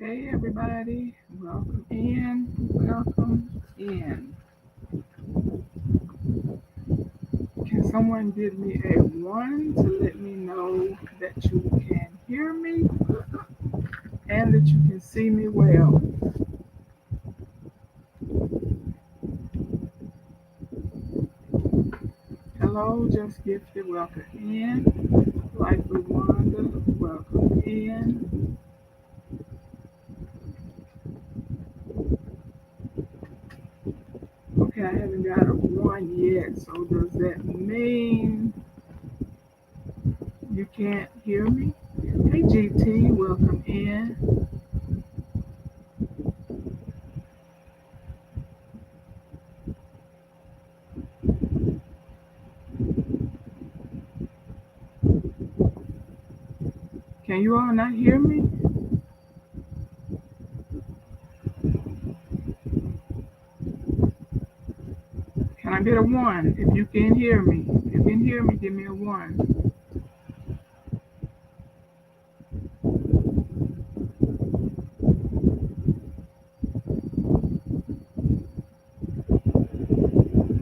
Hey everybody, welcome in, welcome in. Can someone give me a one to let me know that you can hear me and that you can see me well? Hello, just gifted, welcome in. Likely Wanda, welcome in. Okay, I haven't got a one yet, so does that mean you can't hear me? Hey GT, welcome in. Can you all not hear me? Can I get a one? If you can hear me. If you can hear me, give me a one.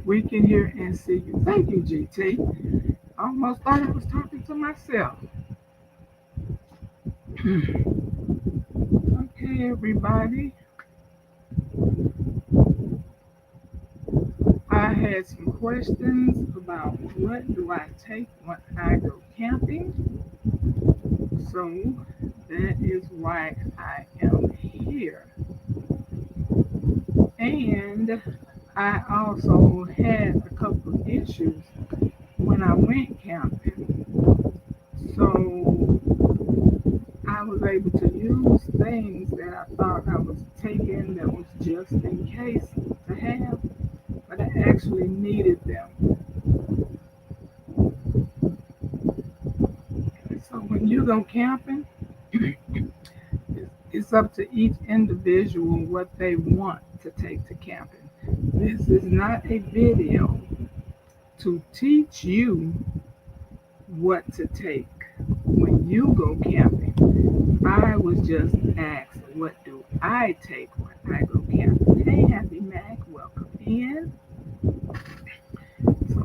We can hear and see you. Thank you, GT. I almost thought I was talking to myself. Okay, everybody. I had some questions about what do I take when I go camping. So that is why I am here. And I also had a couple of issues when I went camping. So I was able to use things that I thought I was taking that was just in case to have, but I actually needed them. So when you go camping, it's up to each individual what they want to take to camping. This is not a video to teach you what to take when you go camping. I was just asked, what do I take when I go camping? Hey, Happy Mac, welcome in. So,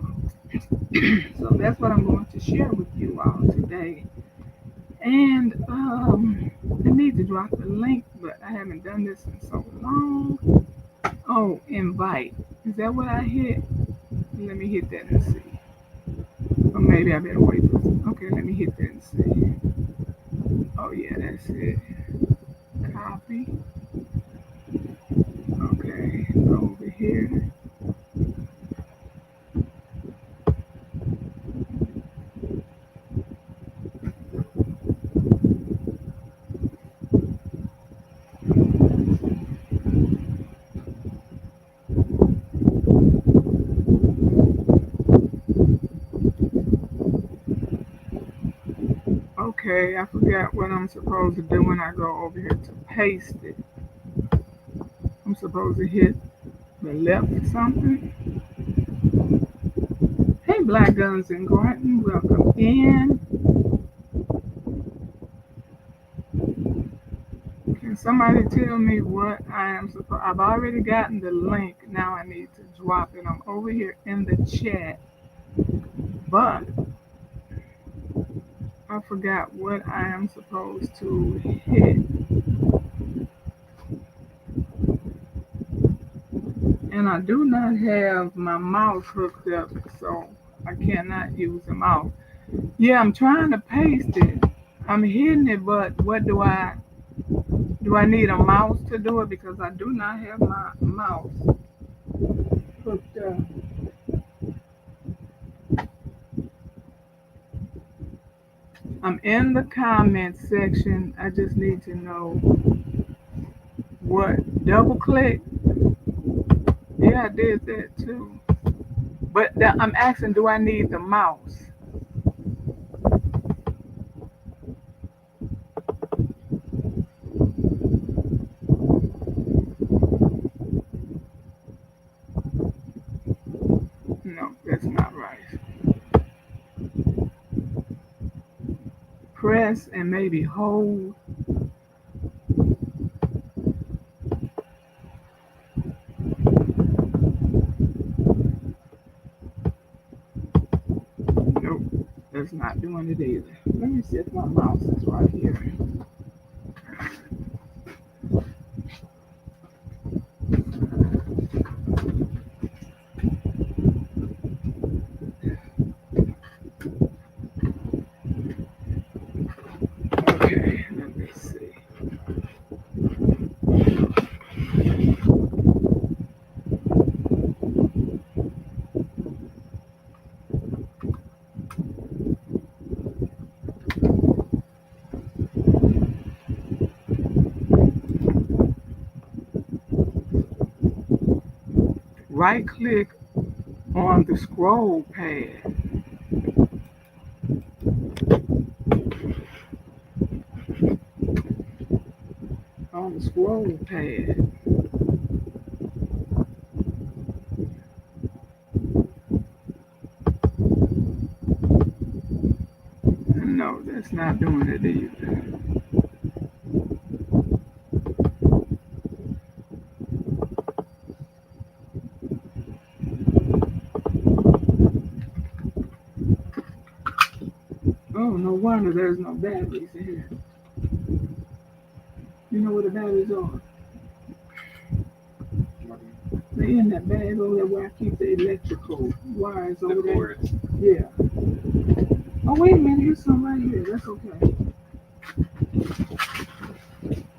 so that's what I'm going to share with you all today. And I need to drop the link, but I haven't done this in so long. Oh, invite. Is that what I hit? Let me hit that and see. Or maybe I better wait for this. Okay, let me hit that and see. Oh, yeah, that's it. Copy. Okay, go over here. Okay, I forgot what I'm supposed to do when I go over here to paste it. I'm supposed to hit the left or something. Hey, Black Guns and Gordon, welcome in. Can somebody tell me what I am supposed? I've already gotten the link. Now I need to drop it. I'm over here in the chat, but I forgot what I am supposed to hit, and I do not have my mouse hooked up, so I cannot use the mouse. Yeah, I'm trying to paste it. I'm hitting it, but what do I need a mouse to do it because I do not have my mouse hooked up. I'm in the comment section. I just need to know what. Double click. Yeah, I did that too. But I'm asking, do I need the mouse? No, that's not right. Press and maybe hold. That's not doing it either. Let me see if my mouse is right here. Okay, let me see. Right click on the scroll pad. On the scroll pad. No, that's not doing it either. Oh, no wonder there's no batteries in here. You know where the batteries are? They're in that bag over there where I keep the electrical wires over there. Yeah. Oh, wait a minute. Here's some right here. That's okay.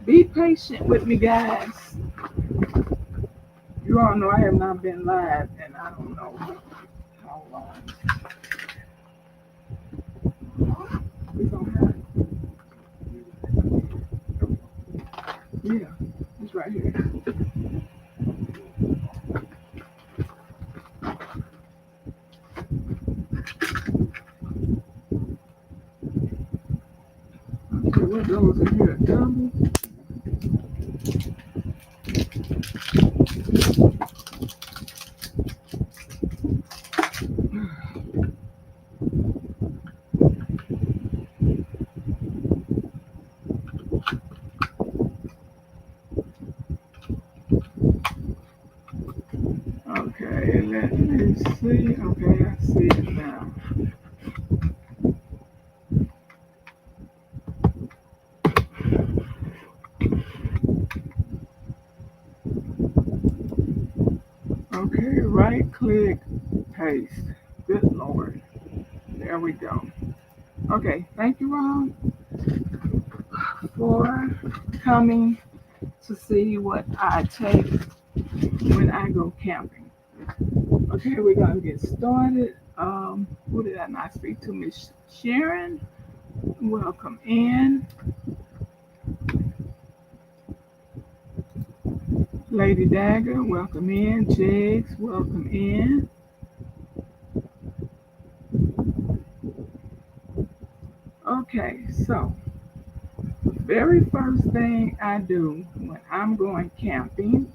Be patient with me, guys. You all know I have not been live, and I don't know how long. We don't have. Yeah, it's right here. Okay, what those in here? Double. Okay, let me see. Okay, I see it now. Okay, right click, paste. Good Lord. There we go. Okay, thank you all for coming to see what I take when I go camping. Okay, we're gonna get started. Who did I not speak to? Miss Sharon, welcome in. Lady Dagger, welcome in. Jigs, welcome in. Okay, so very first thing I do when I'm going camping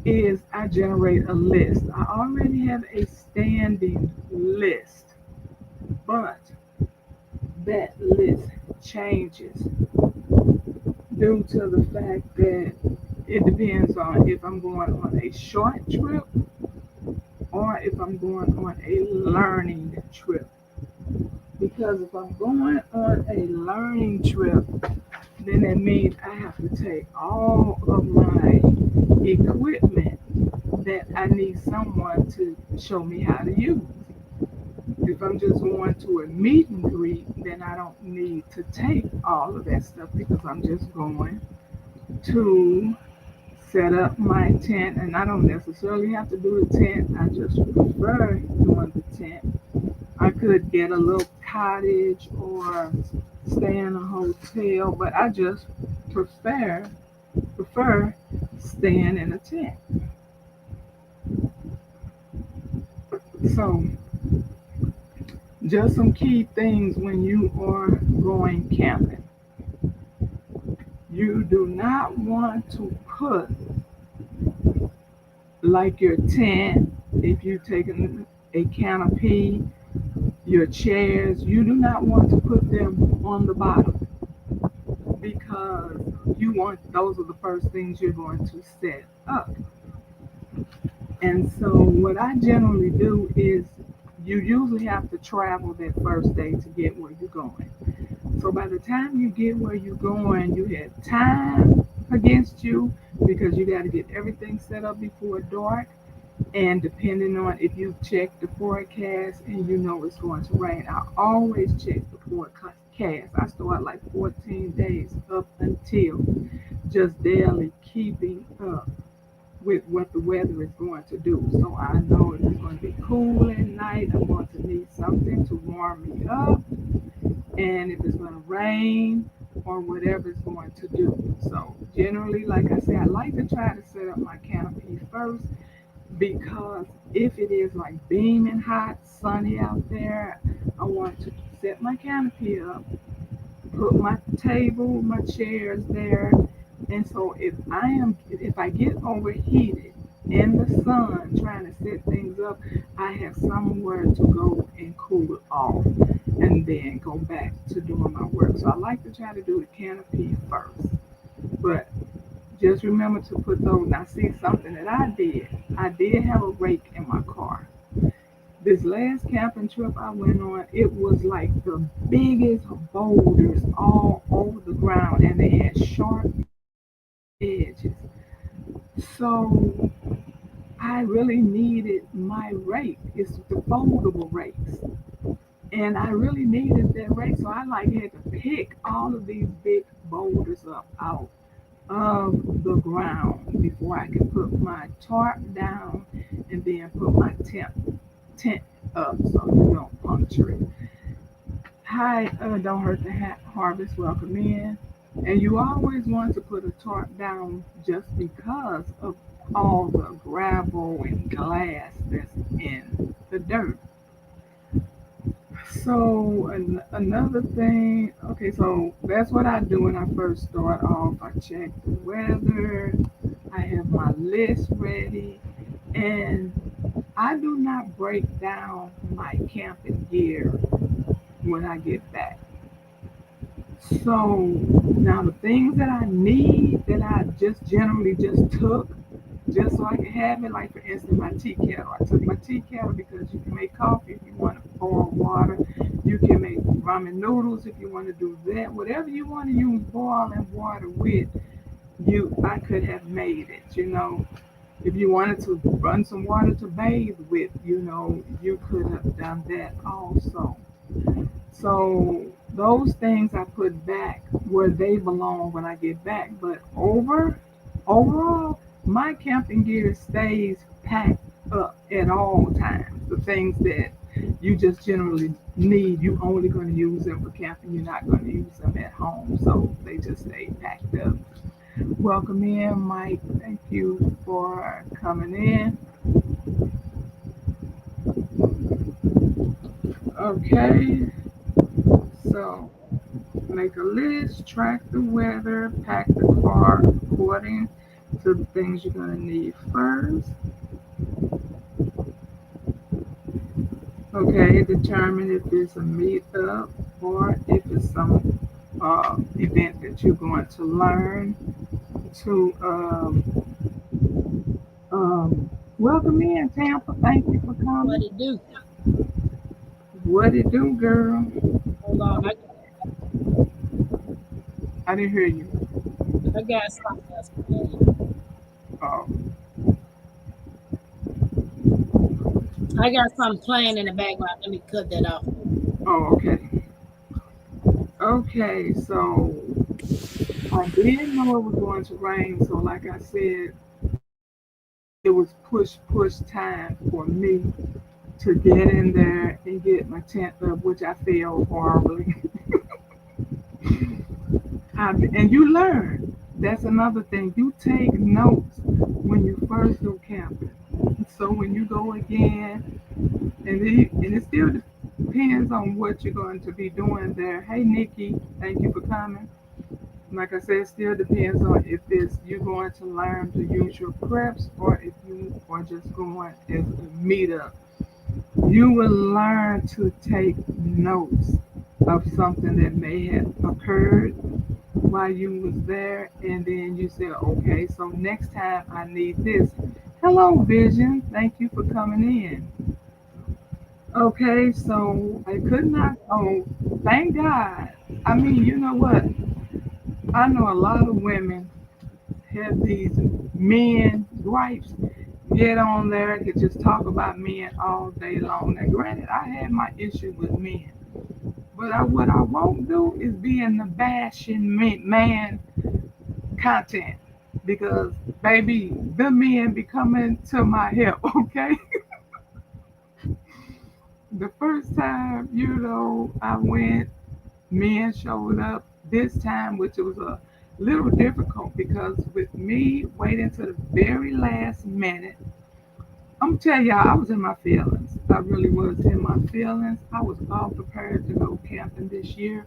is I generate a list. I already have a standing list, but that list changes due to the fact that it depends on if I'm going on a short trip or if I'm going on a learning trip. Because if I'm going on a learning trip, then that means I have to take all of my equipment that I need someone to show me how to use. If I'm just going to a meet and greet, then I don't need to take all of that stuff because I'm just going to set up my tent, and I don't necessarily have to do the tent. I just prefer doing the tent. I could get a little cottage or stay in a hotel, but I just prefer staying in a tent. So, just some key things when you are going camping. You do not want to put like your tent, if you've taken a canopy, your chairs, you do not want to put them on the bottom because you want those are the first things you're going to set up. And so what I generally do is you usually have to travel that first day to get where you're going. So by the time you get where you're going, you have time against you because you got to get everything set up before dark. And depending on if you check the forecast and you know it's going to rain, I always check the forecast. I start like 14 days up until just daily keeping up with what the weather is going to do. So I know if it's going to be cool at night, I'm going to need something to warm me up, and if it's going to rain or whatever it's going to do. So generally, like I said, I like to try to set up my canopy first because if it is like beaming hot, sunny out there, I want to set my canopy up, put my table, my chairs there, and so if I get overheated in the sun trying to set things up, I have somewhere to go and cool it off, and then go back to doing my work. So I like to try to do the canopy first, but just remember to put those. Now, see something that I did. I did have a rake in my car. This last camping trip I went on, it was like the biggest boulders all over the ground, and they had sharp edges. So I really needed my rake. It's the foldable rakes. And I really needed that rake. So I like had to pick all of these big boulders up out of the ground before I could put my tarp down and then put my tent up so you don't puncture it. Hi, don't hurt the harvest, welcome in. And you always want to put a tarp down just because of all the gravel and glass that's in the dirt. So another thing, okay, so that's what I do when I first start off. I check the weather, I have my list ready, and I do not break down my camping gear when I get back. So now the things that I need that I just generally just took just so I can have it, like for instance my tea kettle. I took my tea kettle because you can make coffee if you want to boil water. You can make ramen noodles if you want to do that. Whatever you want to use boiling water with, you I could have made it, you know. If you wanted to run some water to bathe with, you know, you could have done that also. So those things I put back where they belong when I get back. But overall, my camping gear stays packed up at all times. The things that you just generally need, you only going to use them for camping. You're not going to use them at home, so they just stay packed up. Welcome in, Mike. Thank you for coming in. Okay, so make a list, track the weather, pack the car according to the things you're going to need first. Okay, determine if it's a meetup or if it's some event that you're going to learn to. Welcome in, Tampa. Thank you for What coming. it do? What it do, girl? Hold on, I didn't hear you. I got something else playing. Oh, I got something playing in the background. Let me cut that off. oh, okay. Okay, so I didn't know it was going to rain, so like I said, it was push time for me to get in there and get my tent up, which I failed horribly. And you learn. That's another thing. You take notes when you first go camping. So when you go again, and it still depends on what you're going to be doing there. Hey, Nikki, thank you for coming. Like I said, it still depends on if it's you going to learn to use your preps or if you are just going as a meetup. You will learn to take notes of something that may have occurred while you was there, and then you say, okay, so next time I need this. Hello, Vision. Thank you for coming in. Okay, so I could not. Oh, thank God. I mean, you know what? I know a lot of women have these men gripes. Get on there and could just talk about men all day long. Now, granted, I had my issue with men, but what I won't do is be in the bashing man content because, baby, the men be coming to my help. Okay, the first time, I went, men showed up this time, which was a little difficult because with me waiting to the very last minute, I'm telling y'all, I was in my feelings. I really was in my feelings. I was all prepared to go camping this year.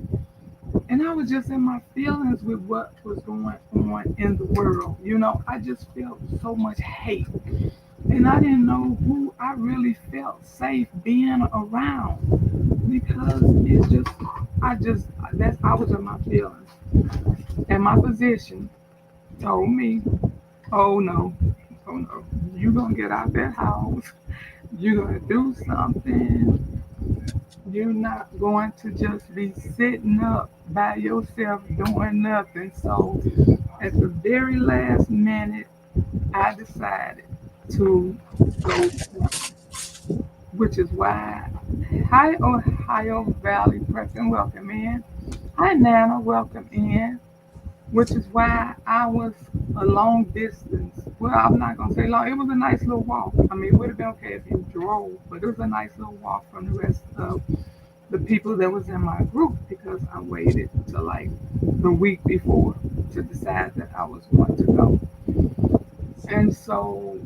And I was just in my feelings with what was going on in the world. I just felt so much hate. And I didn't know who I really felt safe being around because I was in my feelings. And my physician told me, oh no, oh no, you're going to get out that house. You're going to do something. You're not going to just be sitting up by yourself doing nothing. So at the very last minute, I decided to go camping, which is why hi Ohio Valley Prep and Welcome In. Hi Nana, welcome in. Which is why I was a long distance. Well, I'm not gonna say long. It was a nice little walk. I mean, it would have been okay if you drove, but it was a nice little walk from the rest of the people that was in my group because I waited till like the week before to decide that I was going to go. And so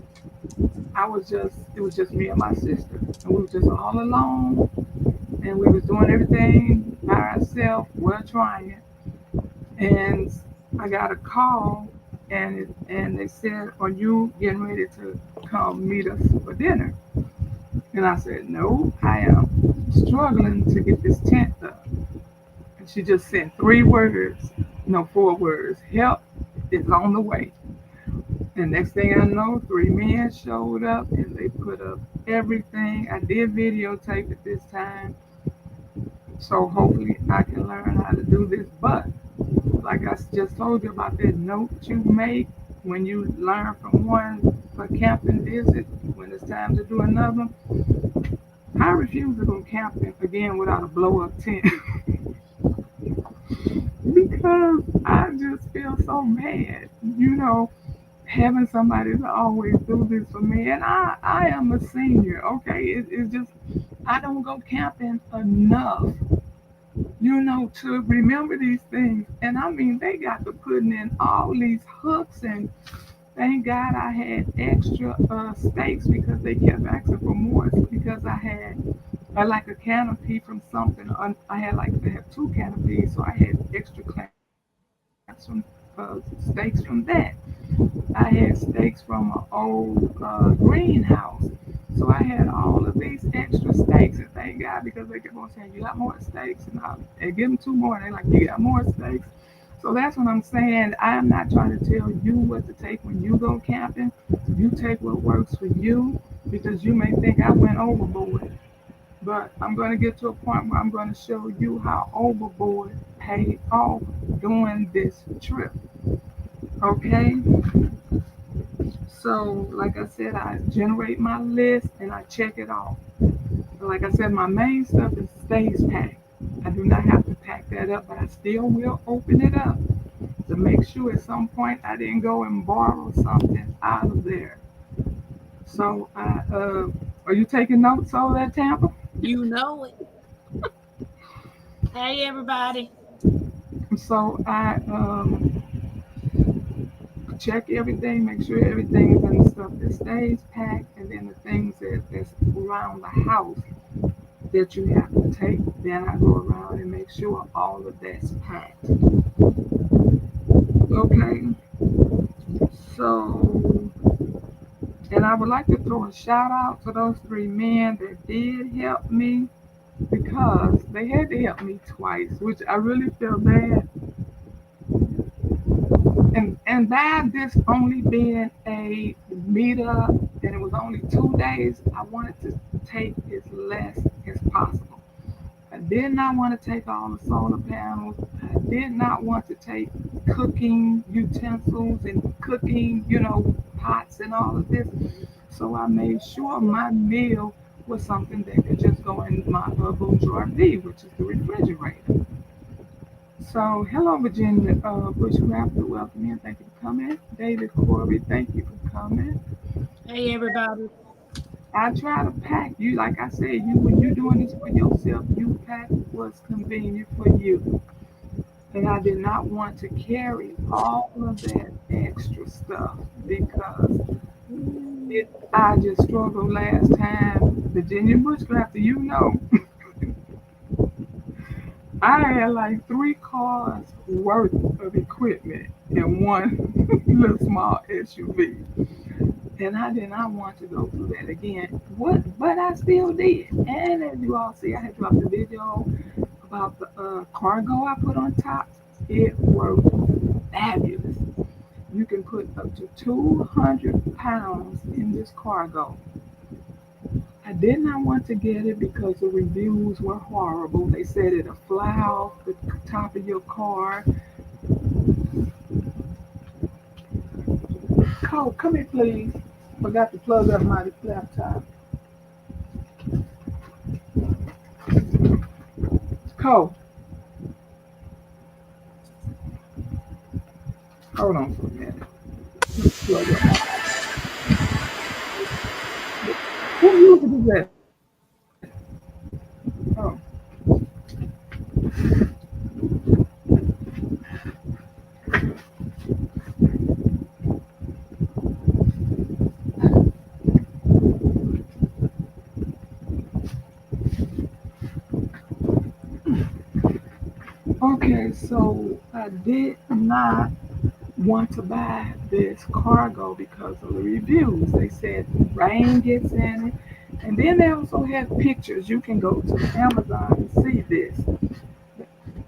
it was just me and my sister, and we were just all alone, and we was doing everything by ourselves. We're trying, and I got a call, and they said, "Are you getting ready to come meet us for dinner?" And I said, "No, I am struggling to get this tent up." And she just sent 3 words, no, 4 words. Help is on the way. And next thing I know, 3 men showed up and they put up everything. I did videotape it this time, so hopefully I can learn how to do this. But like I just told you about that note you make when you learn from one for camping visit, when it's time to do another, I refuse to go camping again without a blow up tent because I just feel so bad, having somebody to always do this for me. And I am a senior, okay? It's just, I don't go camping enough, to remember these things. And I mean, they got to putting in all these hooks, and thank God I had extra stakes because they kept asking for more. Because I like a canopy from something. I have 2 canopies, so I had extra clamps from stakes from that. I had stakes from an old greenhouse. So I had all of these extra stakes, and thank God because they kept on saying, "You got more stakes," and give them 2 more, and they like, "You got more stakes." So that's what I'm saying. I am not trying to tell you what to take when you go camping. You take what works for you because you may think I went overboard, but I'm going to get to a point where I'm going to show you how overboard paid off doing this trip. Okay? So, like I said, I generate my list and I check it off. Like I said, my main stuff is stays packed. I do not have to pack that up, but I still will open it up to make sure at some point I didn't go and borrow something out of there. So, are you taking notes over there, Tampa? You know it. Hey, everybody. So check everything, make sure everything is in the stuff that stays packed, and then the things that's around the house that you have to take. Then I go around and make sure all of that's packed. Okay, so, and I would like to throw a shout out to those 3 men that did help me because they had to help me twice, which I really feel bad. And by this only being a meetup and it was only 2 days, I wanted to take as less as possible. I did not want to take all the solar panels. I did not want to take cooking utensils and cooking, pots and all of this. So I made sure my meal was something that could just go in my bourgeois V, which is the refrigerator. So, hello, Virginia Bushcrafter. Welcome in. Thank you for coming. David Corey, thank you for coming. Hey, everybody. I try to pack you, like I said, you when you're doing this for yourself, you pack what's convenient for you. And I did not want to carry all of that extra stuff because I just struggled last time. Virginia Bushcrafter, I had like 3 cars worth of equipment in one little small SUV. And I did not want to go through that again. But I still did. And as you all see, I had dropped the video about the cargo I put on top. It worked fabulous. You can put up to 200 pounds in this cargo. I did not want to get it because the reviews were horrible. They said it'll fly off the top of your car. Cole, come here, please. Forgot to plug up my laptop. Cole, hold on for a minute. Plug up my. Who music is that? Oh, okay. So I did not want to buy this cargo because of the reviews. They said rain gets in it. And then they also have pictures. You can go to Amazon and see this.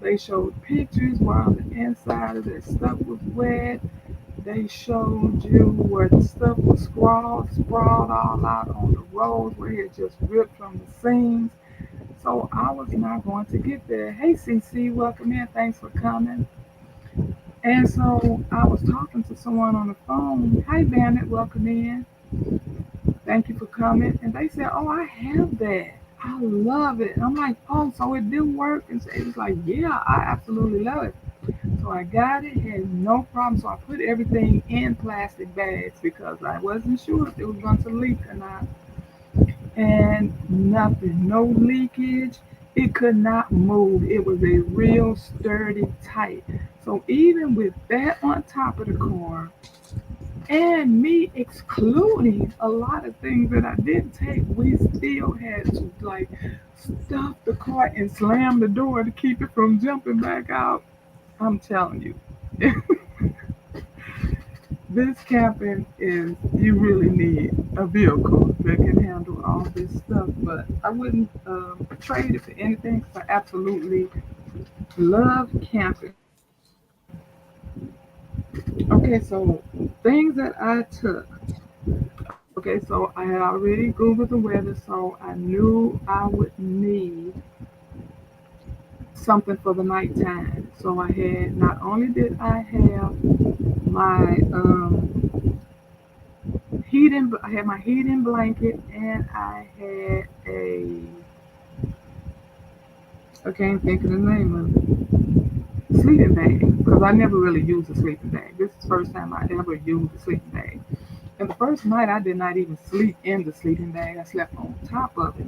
They showed pictures where on the inside of their stuff was wet. They showed you where the stuff was sprawled all out on the road where it just ripped from the seams. So I was not going to get there. Hey CC, welcome in. Thanks for coming. And so I was talking to someone on the phone. Hi Bandit, welcome in. Thank you for coming. And they said, oh, I have that. I love it. I'm like, oh, so it didn't work? And so it was like, yeah, I absolutely love it. So I got it, had no problem. So I put everything in plastic bags because I wasn't sure if it was going to leak or not. And nothing, no leakage. It could not move. It was a real sturdy, tight. So even with that on top of the car, and me excluding a lot of things that I didn't take, we still had to like stop the car and slam the door to keep it from jumping back out. I'm telling you, this camping is, you really need a vehicle that can handle all this stuff. But I wouldn't trade it for anything because I absolutely love camping. Okay, so things that I took. Okay, so I had already Googled the weather, so I knew I would need something for the nighttime. So I had, not only did I have my heating, I had my heating blanket, and I had I can't think of the name of it, sleeping bag, because I never really used a sleeping bag. This is the first time I ever used a sleeping bag. And the first night I did not even sleep in the sleeping bag. I slept on top of it.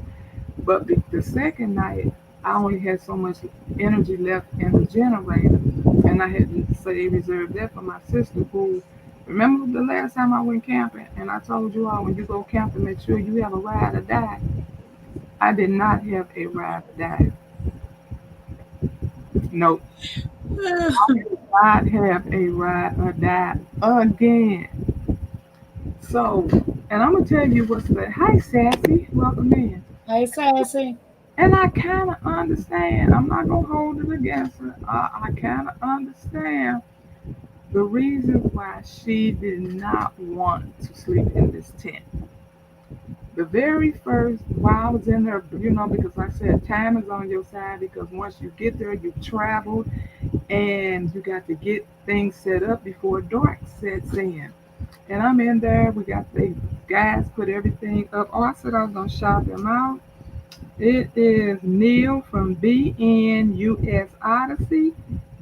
But the second night, I only had so much energy left in the generator, and I had to say reserve that for my sister. Who, remember the last time I went camping, and I told you all when you go camping, make sure you have a ride or die. I did not have a ride or die. Nope, did not have a ride or die again. So, and I'm gonna tell you what's the. Hi, Sassy, welcome in. Hey, Sassy. And I kind of understand. I'm not gonna hold it against her. I kind of understand the reason why she did not want to sleep in this tent. The very first, while I was in there, because I said time is on your side because once you get there, you've traveled and you got to get things set up before dark sets in. And I'm in there. We got the guys put everything up. Oh, I said I was gonna shout them out. It is Neil from BNUS Odyssey,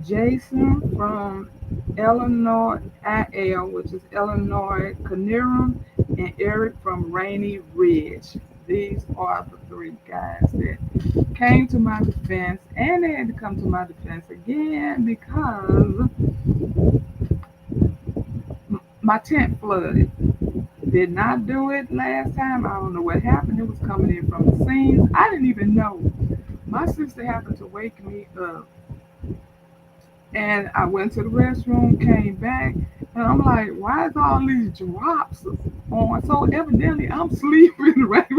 Jason from Illinois IL, which is Illinois Canirum, and Eric from Rainy Ridge. These are the three guys that came to my defense, and they had to come to my defense again because my tent flooded. Did not do it last time. I don't know what happened. It was coming in from the scenes. I didn't even know. My sister happened to wake me up, and I went to the restroom, came back, and I'm like, why is all these drops on? So evidently I'm sleeping, right?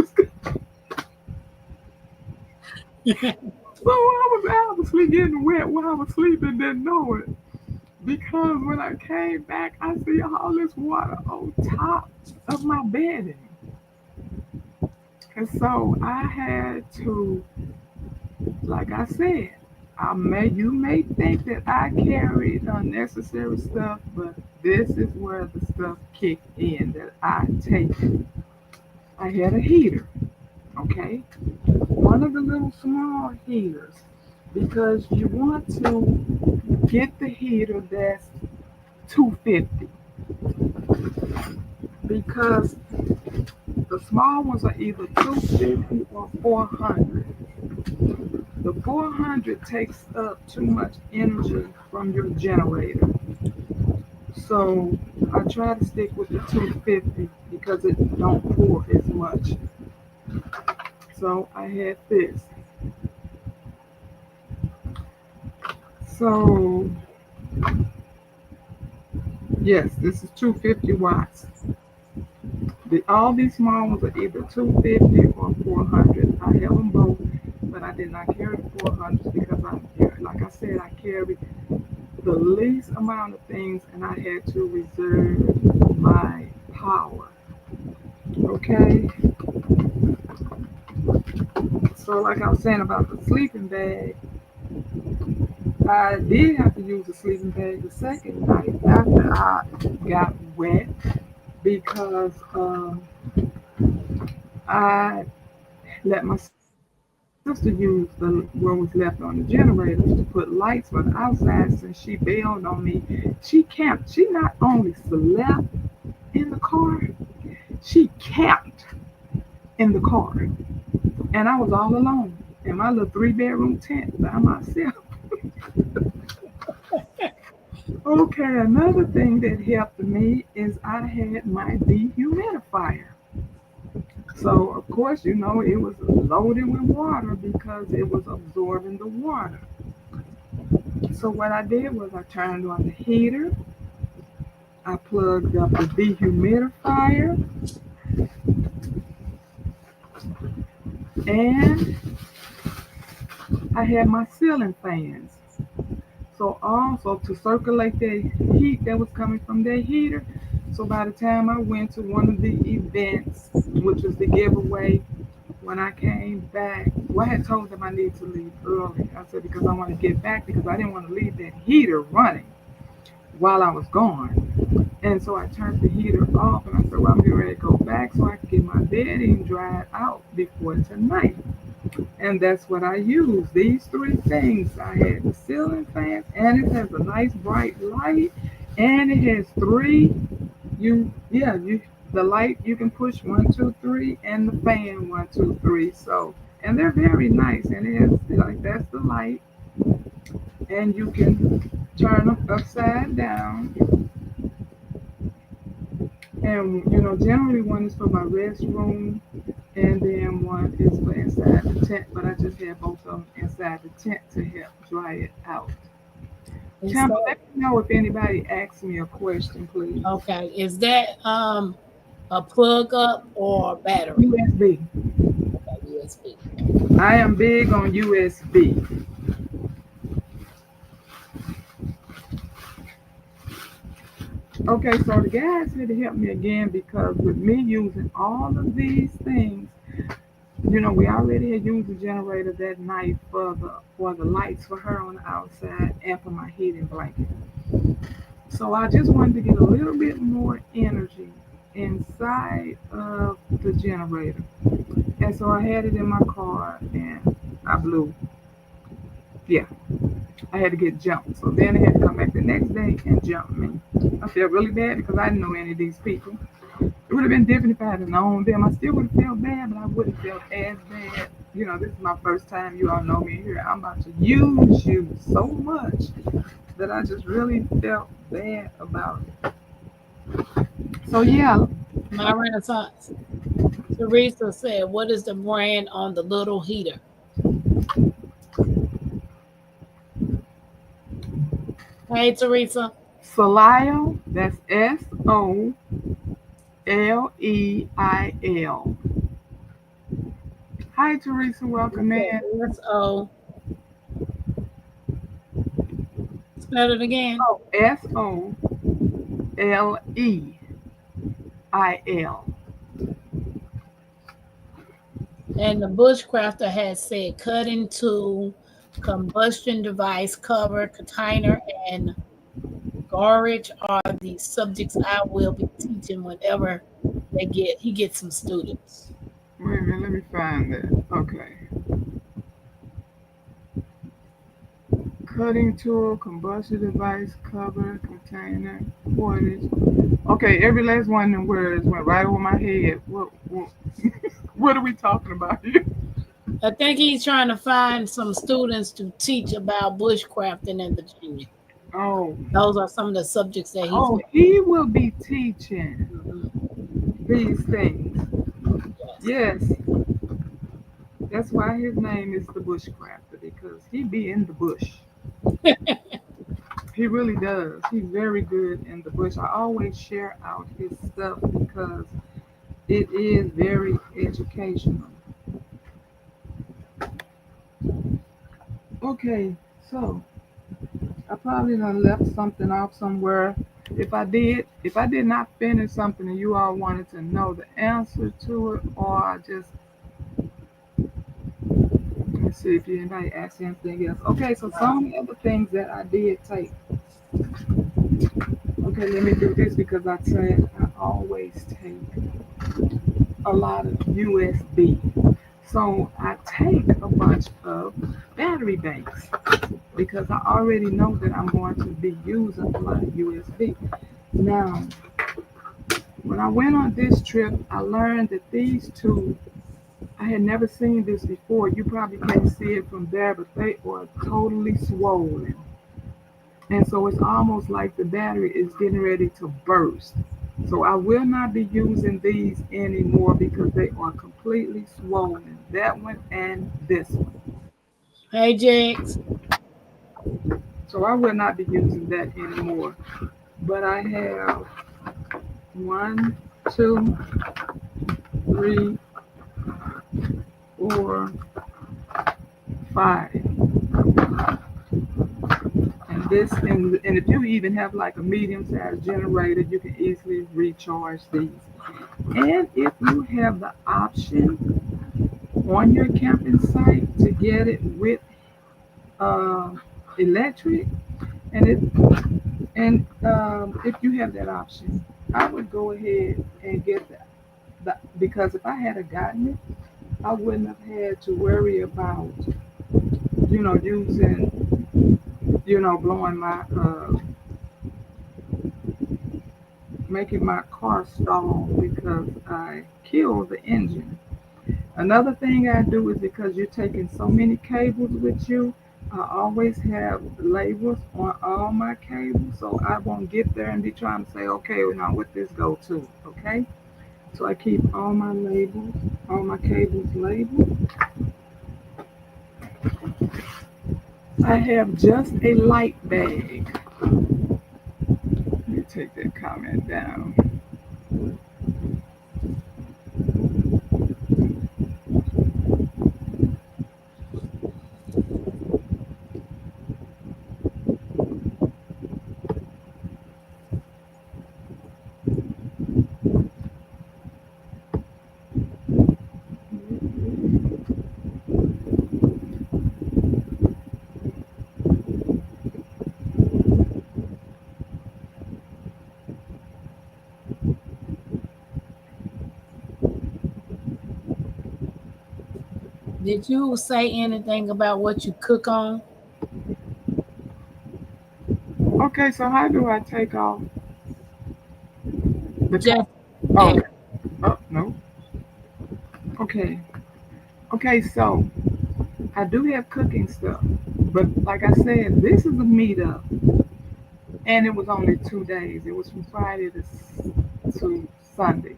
So I was obviously getting wet while I was sleeping, didn't know it. Because when I came back, I see all this water on top of my bedding. And so I had to, like I said, you may think that I carried unnecessary stuff, but this is where the stuff kicked in that I take. I had a heater, okay? One of the little small heaters, because you want to get the heater that's 250, because the small ones are either 250 or 400. The 400 takes up too much energy from your generator. So I try to stick with the 250 because it don't pour as much. So I had this. So yes, this is 250 watts. All these small ones are either 250 or 400. I have them both, but I did not carry the 400s because like I said, I carry the least amount of things and I had to reserve my power. Okay, so like I was saying about the sleeping bag, I did have to use the sleeping bag the second night after I got wet because I let my sister use what was left on the generators to put lights for the outside since she bailed on me. She camped. She not only slept in the car, she camped in the car. And I was all alone in my little 3 bedroom tent by myself. Okay, another thing that helped me is I had my dehumidifier. So, of course, it was loaded with water because it was absorbing the water. So, what I did was I turned on the heater, I plugged up the dehumidifier, and I had my ceiling fans. So also to circulate the heat that was coming from that heater. So by the time I went to one of the events, which was the giveaway, when I came back, well, I had told them I need to leave early. I said because I want to get back because I didn't want to leave that heater running while I was gone. And so I turned the heater off and I said, well, I'm getting ready to go back so I can get my bedding dried out before tonight. And that's what I use. These three things. I had the ceiling fan, and it has a nice bright light, and it has three. The light you can push one, two, three, and the fan one, two, three. So, and they're very nice, and it has like that's the light, and you can turn them upside down. And generally one is for my restroom, and then one is for inside the tent. But I just have both of them inside the tent to help dry it out. And Tampa, so, let me know if anybody asks me a question, please. okay, is that a plug up or battery? USB. Okay, USB. I am big on USB. Okay, so the guys had to help me again because with me using all of these things, we already had used the generator that night for the lights for her on the outside and for my heating blanket. So I just wanted to get a little bit more energy inside of the generator. And so I had it in my car and I blew. Yeah, I had to get jumped. So then I had to come back the next day and jump me. I felt really bad because I didn't know any of these people. It would have been different if I had known them. I still would have felt bad, but I wouldn't feel as bad. This is my first time. You all know me here. I'm about to use you so much that I just really felt bad about it. So yeah. My Renaissance. Teresa said, "What is the brand on the little heater?" Hey, Teresa. Solio, that's Soleil. Hi, Teresa. He Welcome said, in. "SO." Spell it again. Oh, Soleil. And the bushcrafter has said, "Cutting tool, combustion device, cover, container, and garage are the subjects I will be teaching whenever he gets some students." Wait a minute, let me find that. Okay. Cutting tool, combustion device, cover, container, cordage. Okay, every last one of them words went right over my head. What are we talking about here? I think he's trying to find some students to teach about bushcrafting in Virginia. Oh, Those are some of the subjects that he's oh, got. he will be teaching Mhm. these things. Yes. Yes, that's why his name is the Bushcrafter because he be in the bush. He really does. He's very good in the bush. I always share out his stuff because it is very educational. Okay, so I probably done left something off somewhere. If I did not finish something and you all wanted to know the answer to it, or I just let me see if anybody asked anything else. Okay, so some of the things that I did take. Okay, let me do this because I said I always take a lot of USB. So I take a bunch of battery banks because I already know that I'm going to be using a lot of USB. Now, when I went on this trip, I learned that these two, I had never seen this before. You probably can't see it from there, but they are totally swollen. And so it's almost like the battery is getting ready to burst. So I will not be using these anymore because they are completely swollen. That one and this one. Hey, Jax. So I will not be using that anymore. But I have one, two, three, four, five. And if you even have like a medium sized generator, you can easily recharge these. And if you have the option on your camping site to get it with uh, electric, and if you have that option, I would go ahead and get that because if I had a gotten it, I wouldn't have had to worry about using blowing my making my car stall because I killed the engine. Another thing I do is because you're taking so many cables with you, I always have labels on all my cables so I won't get there and be trying to say, okay, well, now what this go to, okay? So I keep all my cables labeled. I have just a light bag. Let me take that comment down. Did you say anything about what you cook on? Okay, so how do I take off the top? Just Oh, ask. okay. Oh, no. Okay. Okay, so I do have cooking stuff, but like I said, this is a meetup, and it was only 2 days. It was from Friday to Sunday.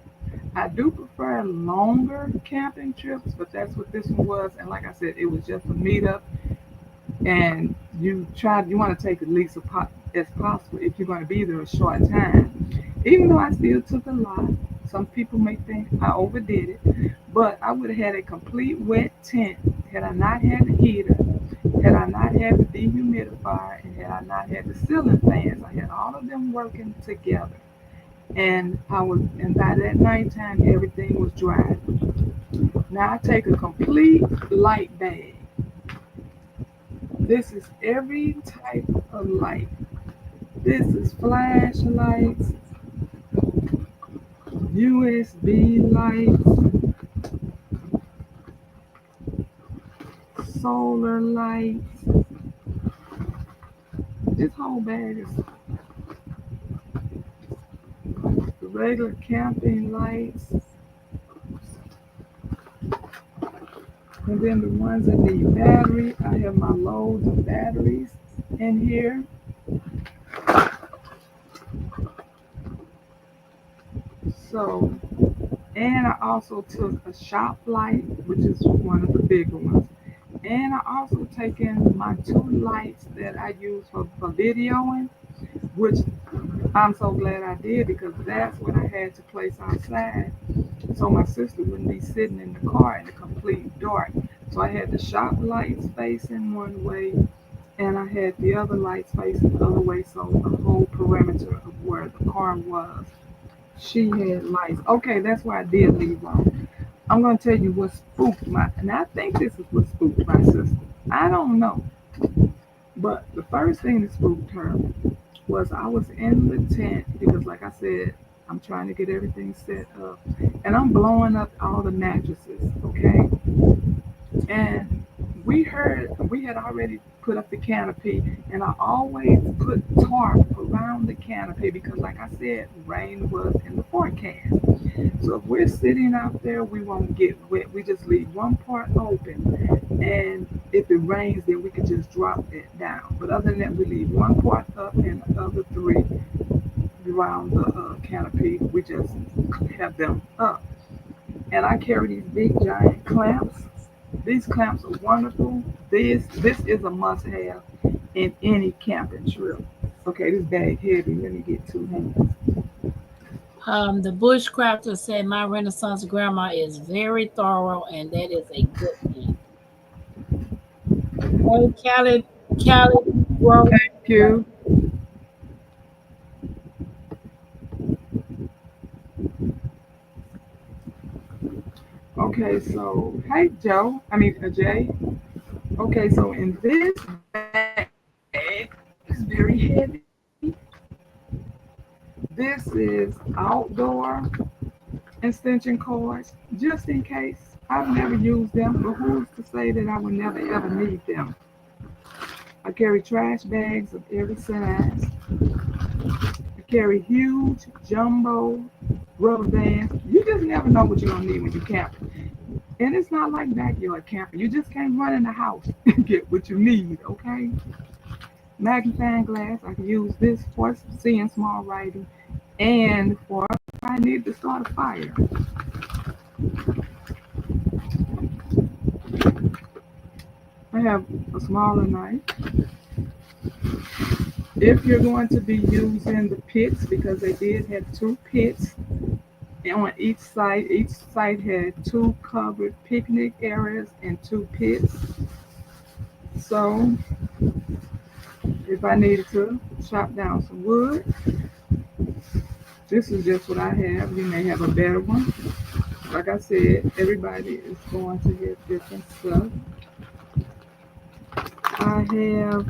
I do prefer longer camping trips, but that's what this one was. And like I said, it was just a meetup, and you want to take at least as possible if you're going to be there a short time. Even though I still took a lot, some people may think I overdid it, but I would have had a complete wet tent had I not had the heater, had I not had the dehumidifier, and had I not had the ceiling fans. I had all of them working together, and by that nighttime everything was dry. Now I take a complete light bag. This is every type of light. This is flashlights, USB lights, solar lights. This whole bag is the regular camping lights, and then the ones that need battery. I have my loads of batteries in here. So, and I also took a shop light, which is one of the bigger ones. And I also taken my two lights that I use for videoing, which I'm so glad I did because that's what I had to place outside so my sister wouldn't be sitting in the car in the complete dark. So I had the shop lights facing one way and I had the other lights facing the other way, so the whole perimeter of where the car was, she had lights. Okay, that's where I did leave wrong. I'm gonna tell you what spooked my, and I think this is what spooked my sister. I don't know, but the first thing that spooked her was I was in the tent because, like I said, I'm trying to get everything set up, and I'm blowing up all the mattresses. Okay, and we had already put up the canopy, and I always put tarp around the canopy because, like I said, rain was in the forecast. So if we're sitting out there, we won't get wet. We just leave one part open, and if it rains, then we can just drop it down. But other than that, we leave one part up, and the other three around the canopy, we just have them up. And I carry these big giant clamps. These clamps are wonderful. This is a must-have in any camping trip. Okay, this bag heavy. Let me get two hands. The bushcrafter said my Renaissance grandma is very thorough, and that is a good thing. Hey, Callie, bro. Thank you. Okay, so hey Joe, I mean Jay. Okay, so in this bag, it's very heavy. This is outdoor extension cords, just in case. I've never used them, but who's to say that I would never ever need them? I carry trash bags of every size. I carry huge jumbo rubber bands. You just never know what you're gonna need when you camp. And it's not like backyard camping. You just can't run in the house and get what you need, okay? Magnifying glass, I can use this for seeing small writing and for if I need to start a fire. I have a smaller knife. If you're going to be using the pits, because they did have two pits on each site had two covered picnic areas and two pits. So if I needed to chop down some wood, this is just what I have. You may have a better one. Like I said, everybody is going to have different stuff. I have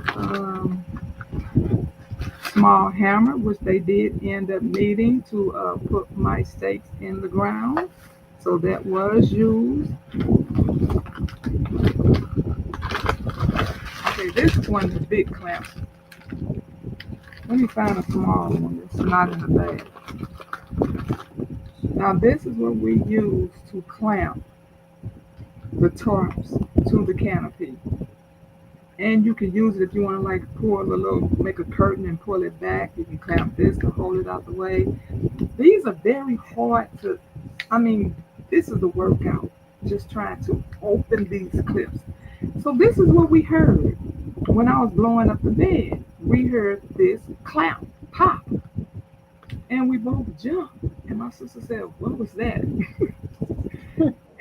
small hammer, which they did end up needing to put my stakes in the ground. So that was used. Okay, this is one of the big clamps. Let me find a small one that's not in the bag. Now this is what we use to clamp the tarps to the canopy. And you can use it if you want to like pull a little, make a curtain and pull it back. You can clamp this to hold it out the way. These are very hard to, I mean, this is a workout, just trying to open these clips. So this is what we heard when I was blowing up the bed. We heard this clamp, pop, and we both jumped. And my sister said, "What was that?"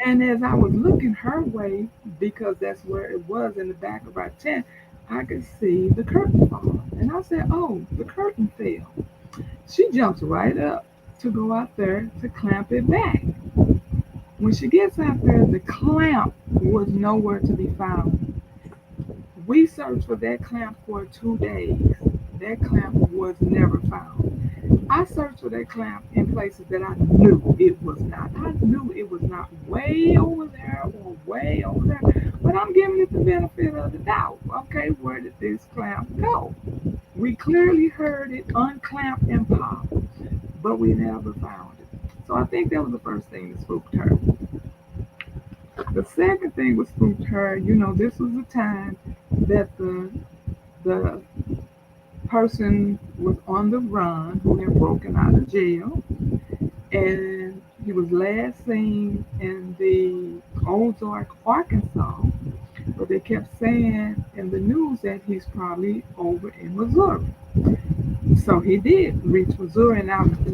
And as I was looking her way, because that's where it was in the back of our tent, I could see the curtain fall. And I said, "Oh, the curtain fell." She jumps right up to go out there to clamp it back. When she gets out there, the clamp was nowhere to be found. We searched for that clamp for 2 days. That clamp was never found. I searched for that clamp in places that I knew it was not. I knew it was not way over there or way over there, but I'm giving it the benefit of the doubt. Okay, where did this clamp go? We clearly heard it unclamp and pop, but we never found it. So I think that was the first thing that spooked her. The second thing that spooked her, this was the time that the person was on the run who had broken out of jail, and he was last seen in the Ozark, Arkansas, but they kept saying in the news that he's probably over in Missouri. So he did reach Missouri, and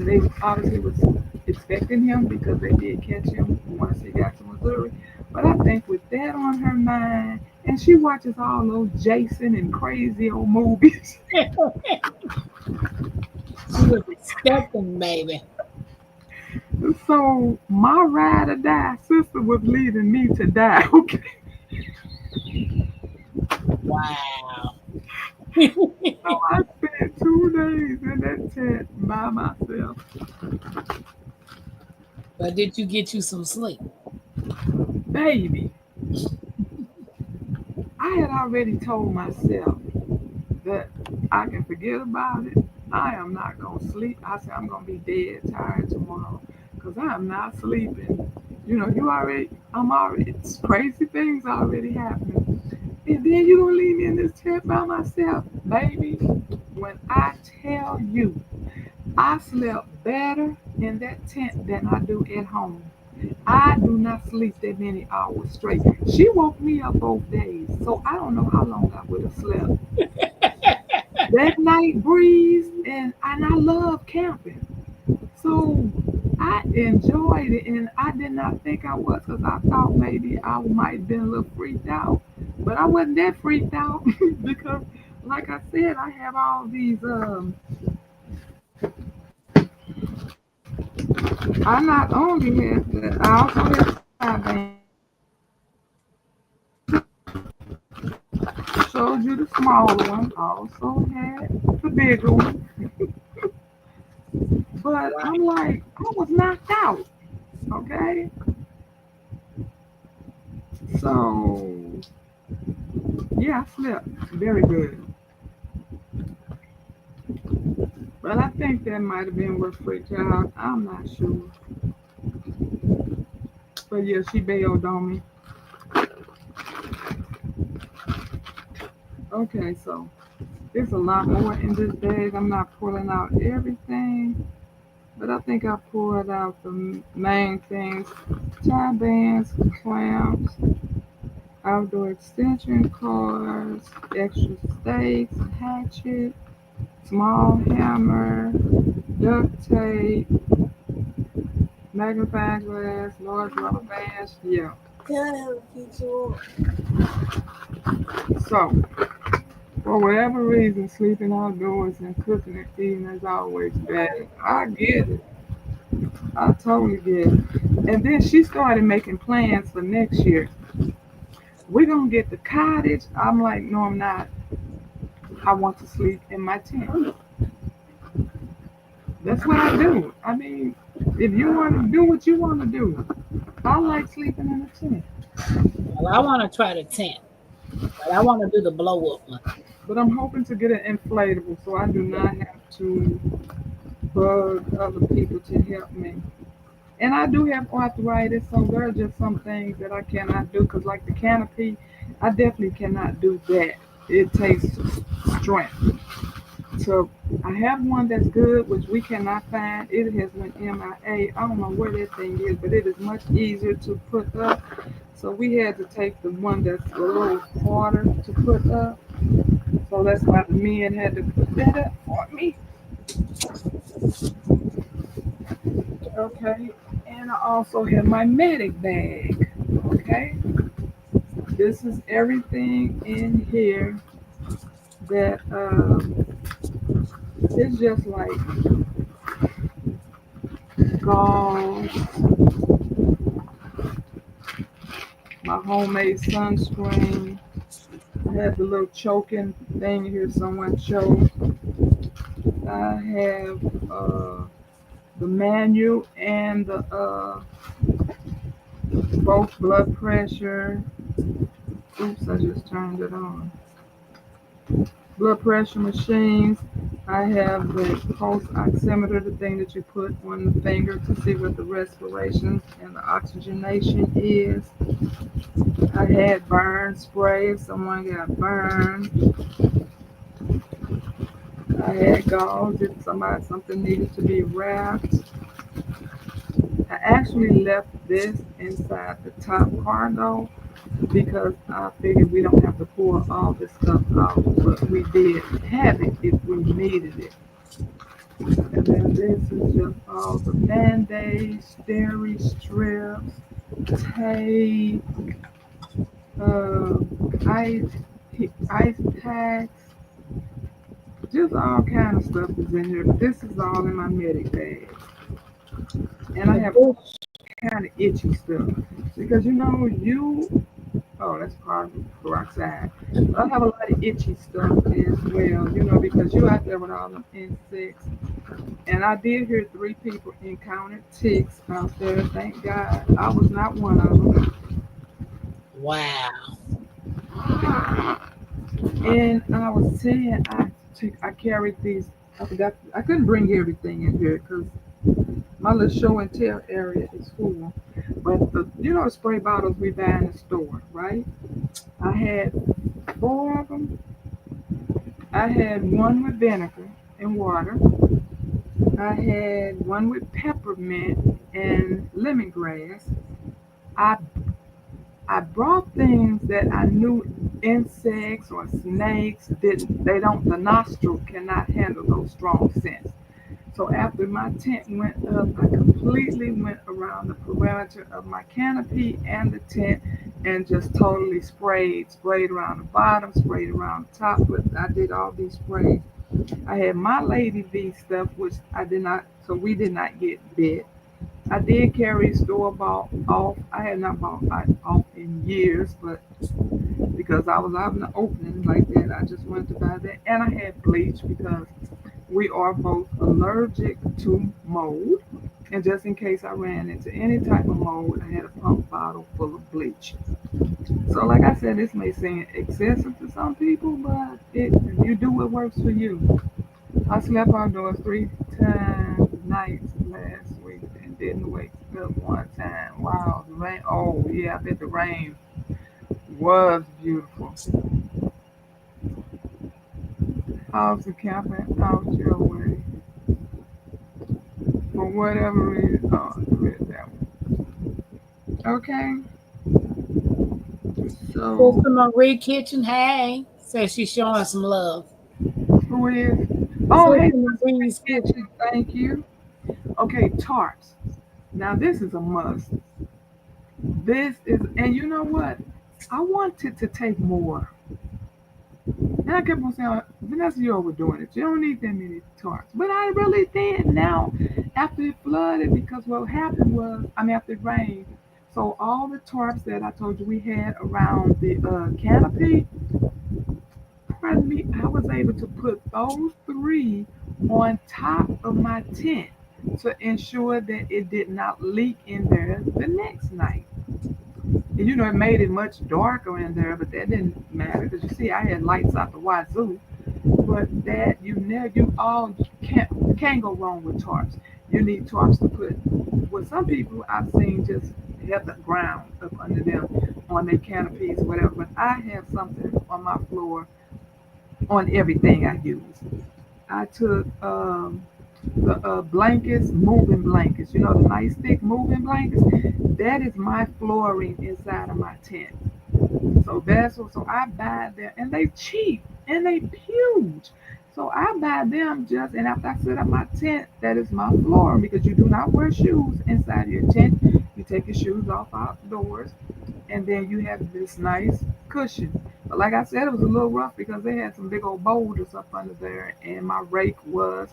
they obviously was expecting him because they did catch him once he got to Missouri. But I think with that on her mind, and she watches all those Jason and crazy old movies. She was expecting, baby. So my ride or die sister was leading me to die. Okay. Wow. So I spent 2 days in that tent by myself. But did you get you some sleep? Baby, I had already told myself that I can forget about it. I am not going to sleep. I said I'm going to be dead tired tomorrow because I am not sleeping. I'm already, it's crazy things already happening. And then you going to leave me in this tent by myself. Baby, when I tell you, I slept better in that tent than I do at home. I do not sleep that many hours straight. She woke me up both days, so I don't know how long I would have slept. That night breeze, and I love camping. So I enjoyed it, and I did not think I was because I thought maybe I might have been a little freaked out. But I wasn't that freaked out because, like I said, I have all these. I not only had the, I also had the side bands. Showed you the smaller one. Also had the bigger one. But Right. I'm like, I was knocked out. Okay. So yeah, I slept very good. But I think that might have been what freaked her out. I'm not sure. But yeah, she bailed on me. Okay, so there's a lot more in this bag. I'm not pulling out everything, but I think I pulled out the main things: tie bands, clamps, outdoor extension cords, extra stakes, hatchet, small hammer, duct tape, magnifying glass, large rubber bands. Yeah. So, for whatever reason, sleeping outdoors and cooking and eating is always bad. I get it. I totally get it. And then she started making plans for next year. We're going to get the cottage. I'm like, no, I'm not. I want to sleep in my tent. That's what I do. I mean, if you want to do what you want to do, I like sleeping in a tent. Well, I want to try the tent, but I want to do the blow up one. But I'm hoping to get an inflatable so I do not have to bug other people to help me. And I do have arthritis, so there are just some things that I cannot do. Cause like the canopy, I definitely cannot do that. It takes strength. So I have one that's good, which we cannot find. It has went MIA. I don't know where that thing is, but it is much easier to put up. So we had to take the one that's a little harder to put up. So that's why the men had to put that up for me. Okay. And I also have my medic bag. Okay. This is everything in here that it's just like gauze, my homemade sunscreen. I have the little choking thing here someone showed. I have the manual and the both blood pressure. Oops, I just turned it on. Blood pressure machines. I have the pulse oximeter, the thing that you put on the finger to see what the respiration and the oxygenation is. I had burn spray if someone got burned. I had gauze if something needed to be wrapped. I actually left this inside the top cargo because I figured we don't have to pour all this stuff out, but we did have it if we needed it. And then this is just all the band-aids, steri strips, tape, uh, ice, ice packs, just all kind of stuff is in here. But this is all in my medic bag. And I The have all bush, kind of itchy stuff. Because oh, that's carbon peroxide. But I have a lot of itchy stuff as well, because you out there with all them insects. And I did hear 3 people encountered ticks out there. Thank God I was not one of them. wow. And I was saying I carried these. I forgot. I couldn't bring everything in here because my little show and tell area is full. But the spray bottles we buy in the store, right? I had 4 of them. I had one with vinegar and water. I had one with peppermint and lemongrass. I I brought things that I knew insects or snakes didn't. They don't. The nostril cannot handle those strong scents. So after my tent went up, I completely went around the perimeter of my canopy and the tent and just totally sprayed around the bottom, sprayed around the top. But I did all these sprays. I had my Lady V stuff, which I did not, so we did not get bit. I did carry store bought off. I had not bought off in years, but because I was out in the opening like that, I just wanted to buy that. And I had bleach because we are both allergic to mold. And just in case I ran into any type of mold, I had a pump bottle full of bleach. So, like I said, this may seem excessive to some people, but you do what works for you. I slept outdoors 3 times nights last week and didn't wake up one time. Wow, the rain. Oh, yeah, I bet the rain was beautiful. How's the camping out your way? For whatever reason. Oh, I read that one. Okay, so Sister Marie Kitchen, hey, says she's showing some love. who is? Oh, hey, Sister Sister Marie's Kitchen, Kitchen. thank you. Okay, tarps. Now, this is a must. This is, and you know what? I wanted to take more. And I kept on saying, Vanessa, you're overdoing it. You don't need that many tarps. But I really did. Now, after it flooded, because what happened was, after it rained, so all the tarps that I told you we had around the canopy, pardon me, I was able to put those 3 on top of my tent to ensure that it did not leak in there the next night. And it made it much darker in there, but that didn't matter because you see, I had lights out the wazoo. But that you all can't go wrong with tarps. You need tarps to put. Well, some people I've seen just have the ground up under them on their canopies or whatever. But I have something on my floor on everything I use. I took the blankets, moving blankets. The nice thick moving blankets. That is my flooring inside of my tent. So that's what. So I buy them, and they cheap and they huge. So I buy them just, and after I set up my tent, that is my floor because you do not wear shoes inside your tent. You take your shoes off outdoors, and then you have this nice cushion. But like I said, it was a little rough because they had some big old boulders up under there, and my rake was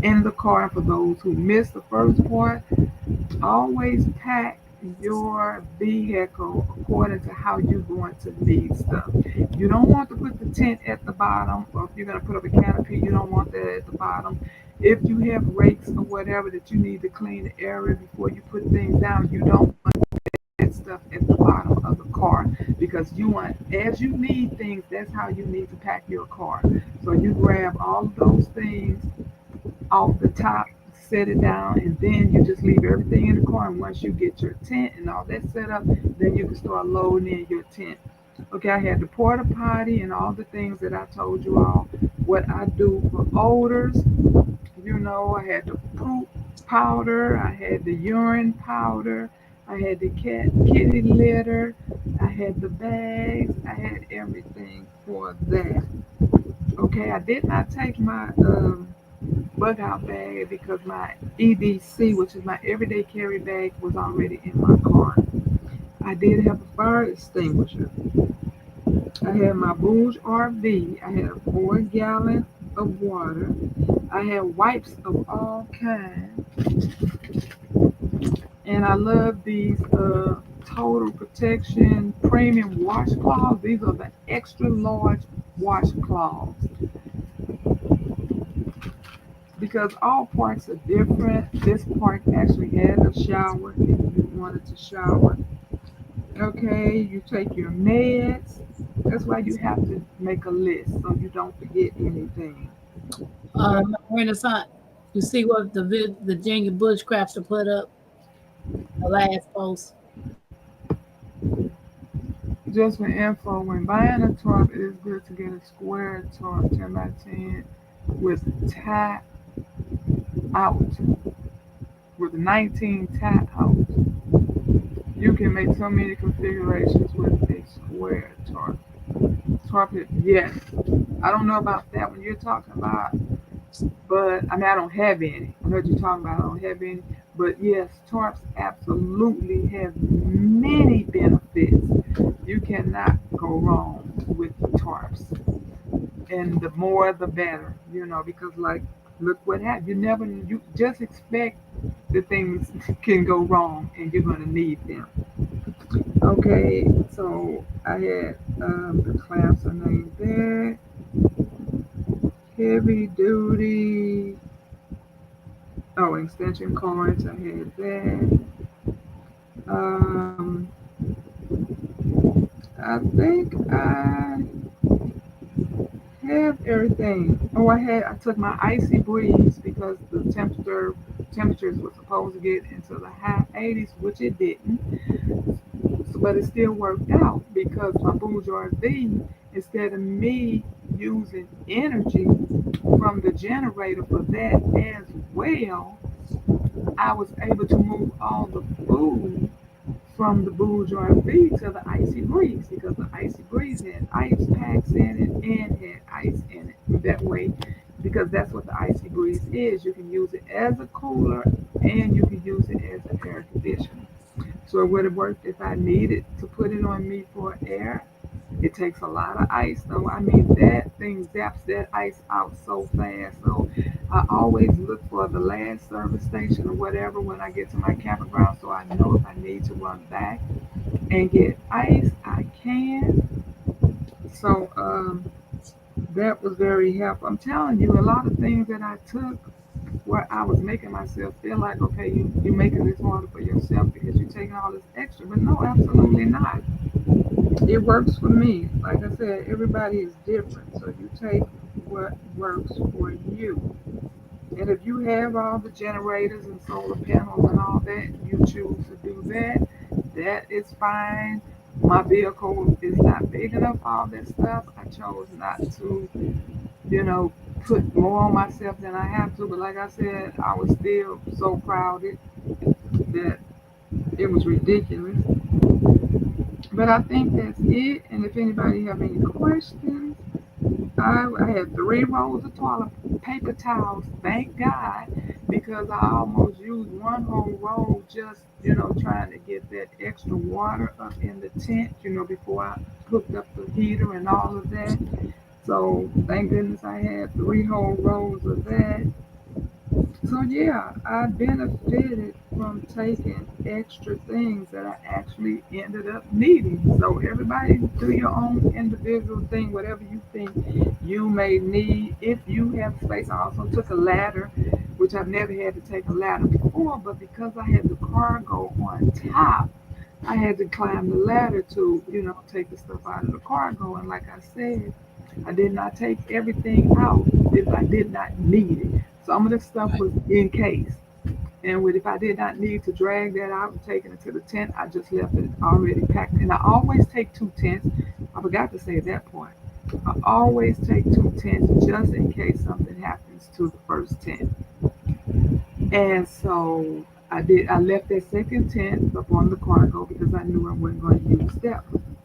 in the car. For those who missed the first part, always pack your vehicle according to how you're going to need stuff. You don't want to put the tent at the bottom, or if you're going to put up a canopy, you don't want that at the bottom. If you have rakes or whatever that you need to clean the area before you put things down, you don't want that stuff at the bottom of the car because you want, as you need things, that's how you need to pack your car. So you grab all of those things off the top, set it down, and then you just leave everything in the car. And once you get your tent and all that set up, then you can start loading in your tent. Okay, I had the porta potty and all the things that I told you all. What I do for odors, I had the poop powder, I had the urine powder, I had the kitty litter, I had the bags, I had everything for that. Okay, I did not take my bug out bag because my EDC, which is my everyday carry bag, was already in my car. I did have a fire extinguisher. I had my Bouge RV. I had a 4 gallon of water. I had wipes of all kinds. And I love these Total Protection Premium washcloths. These are the extra large washcloths because all parks are different. This park actually had a shower if you wanted to shower. Okay, you take your meds. That's why you have to make a list so you don't forget anything. Uh, Renaissance. You see what the Virginia bushcrafter put up the last post. just for info, when buying a tarp, it is good to get a square tarp 10 by 10 with tie out, with 19 tie out. You can make so many configurations with a square tarp. Tarp it, yes. I don't know about that one you're talking about, but I mean, I don't have any. I know what you're talking about. I don't have any. But yes, tarps absolutely have many benefits. You cannot go wrong with tarps. And the more the better, because like, look what happened. You just expect that things can go wrong and you're going to need them. Okay, so I had the clamps are named there. Heavy duty. Oh, extension cords. I had that. Um, I think I have everything. Oh, I took my icy breeze because the temperatures were supposed to get into the high 80s, which it didn't. But it still worked out because my bourgeoisie, instead of me using energy from the generator for that as well, I was able to move all the food from the bourgeoisie to the icy breeze because the icy breeze had ice packs in it and had ice in it. That way, because that's what the icy breeze is, you can use it as a cooler and you can use it as an air conditioner. So it would have worked if I needed to put it on me for air. It takes a lot of ice though. I mean, that thing zaps that ice out so fast. So I always look for the last service station or whatever when I get to my campground so I know if I need to run back and get ice, I can. So that was very helpful. I'm telling you, a lot of things that I took where I was making myself feel like, okay, you're making this harder for yourself because you're taking all this extra. But no, absolutely not. It works for me. Like I said, everybody is different. So you take what works for you. And if you have all the generators and solar panels and all that, you choose to do that, that is fine. My vehicle is not big enough for all that stuff. I chose not to, you know, put more on myself than I have to. But like I said, I was still so crowded that it was ridiculous. But I think that's it. And if anybody have any questions, I had 3 rolls of toilet paper towels, thank God, because I almost used one whole roll just, trying to get that extra water up in the tent, before I hooked up the heater and all of that. So thank goodness I had 3 whole rolls of that. So yeah, I benefited from taking extra things that I actually ended up needing. So everybody do your own individual thing, whatever you think you may need. If you have space, I also took a ladder, which I've never had to take a ladder before, but because I had the cargo on top, I had to climb the ladder to, take the stuff out of the cargo. And like I said, I did not take everything out if I did not need it. Some of the stuff was in case. And if I did not need to drag that out and take it to the tent, I just left it already packed. And I always take 2 tents. I forgot to say that point. I always take 2 tents just in case something happens to the first tent. And so I did. I left that second tent up on the cargo because I knew I wasn't going to use that one.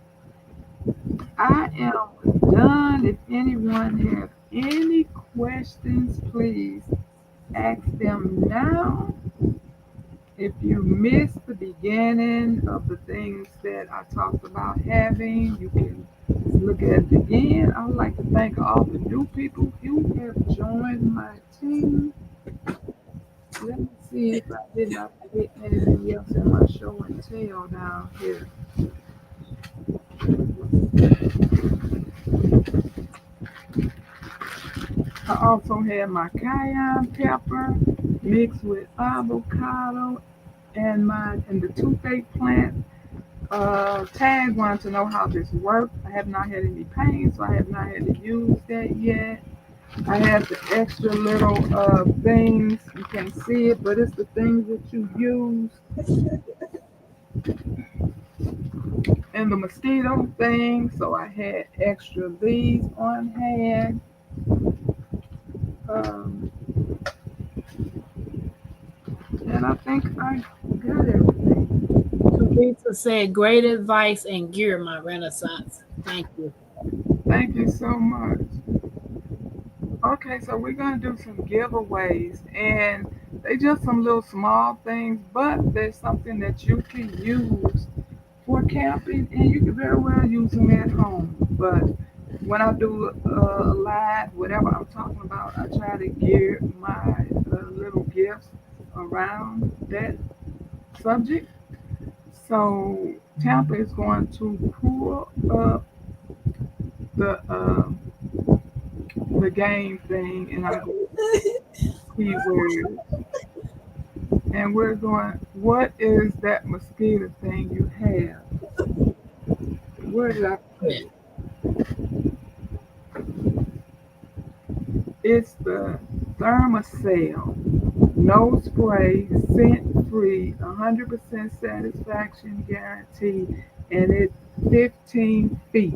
I am done. If anyone has any questions, please ask them now. If you missed the beginning of the things that I talked about having, you can look at it again. I would like to thank all the new people who have joined my team. Let me see if I did not forget anything else in my show and tell down here. I also have my cayenne pepper mixed with avocado and the toothache plant. Tag wanted to know how this worked. I have not had any pain, so I have not had to use that yet. I have the extra little things. You can't see it, but it's the things that you use. And the mosquito thing, so I had extra of these on hand. Um, and I think I got everything. Teresa said, great advice and gear, my Renaissance. Thank you. Thank you so much. Okay, so we're gonna do some giveaways, and they just some little small things, but there's something that you can use for camping, and you can very well use them at home. But when I do a live, whatever I'm talking about, I try to gear my little gifts around that subject. So Tampa is going to pull up the uh, the game thing, and I'm going to keywords, and we're going. What is that mosquito thing you have? Where did I put it? It's the Thermacell. No spray, scent free, 100% satisfaction guarantee, and it's 15 feet.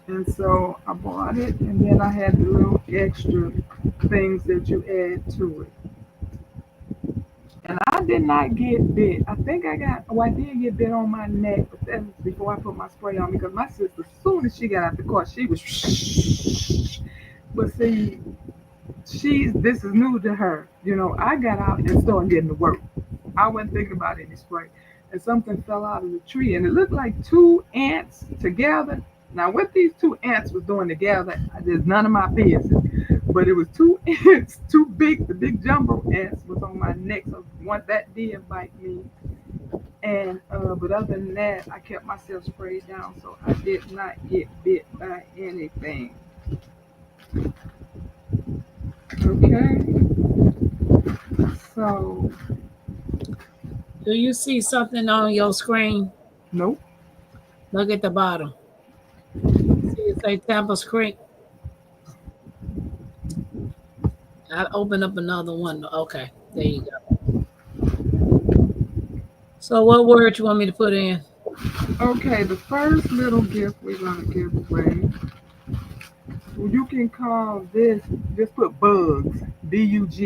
And so I bought it, and then I had the little extra things that you add to it. And I did not get bit. I think I did get bit on my neck, but that was before I put my spray on because my sister, as soon as she got out the car, she was, but see, this is new to her. I got out and started getting to work. I wasn't thinking about any spray. And something fell out of the tree and it looked like 2 ants together. Now what these 2 ants was doing together is none of my business. But it was 2 ants, too big, the big jumbo ants was on my neck. So once that did bite me. And but other than that, I kept myself sprayed down so I did not get bit by anything. Okay. So, Do you see something on your screen? nope. Look at the bottom. See it say Tampa Creek. I open up another one. Okay, there you go. So what word you want me to put in? Okay, the first little gift we're gonna give away, you can call this. Just put bugs, bugs,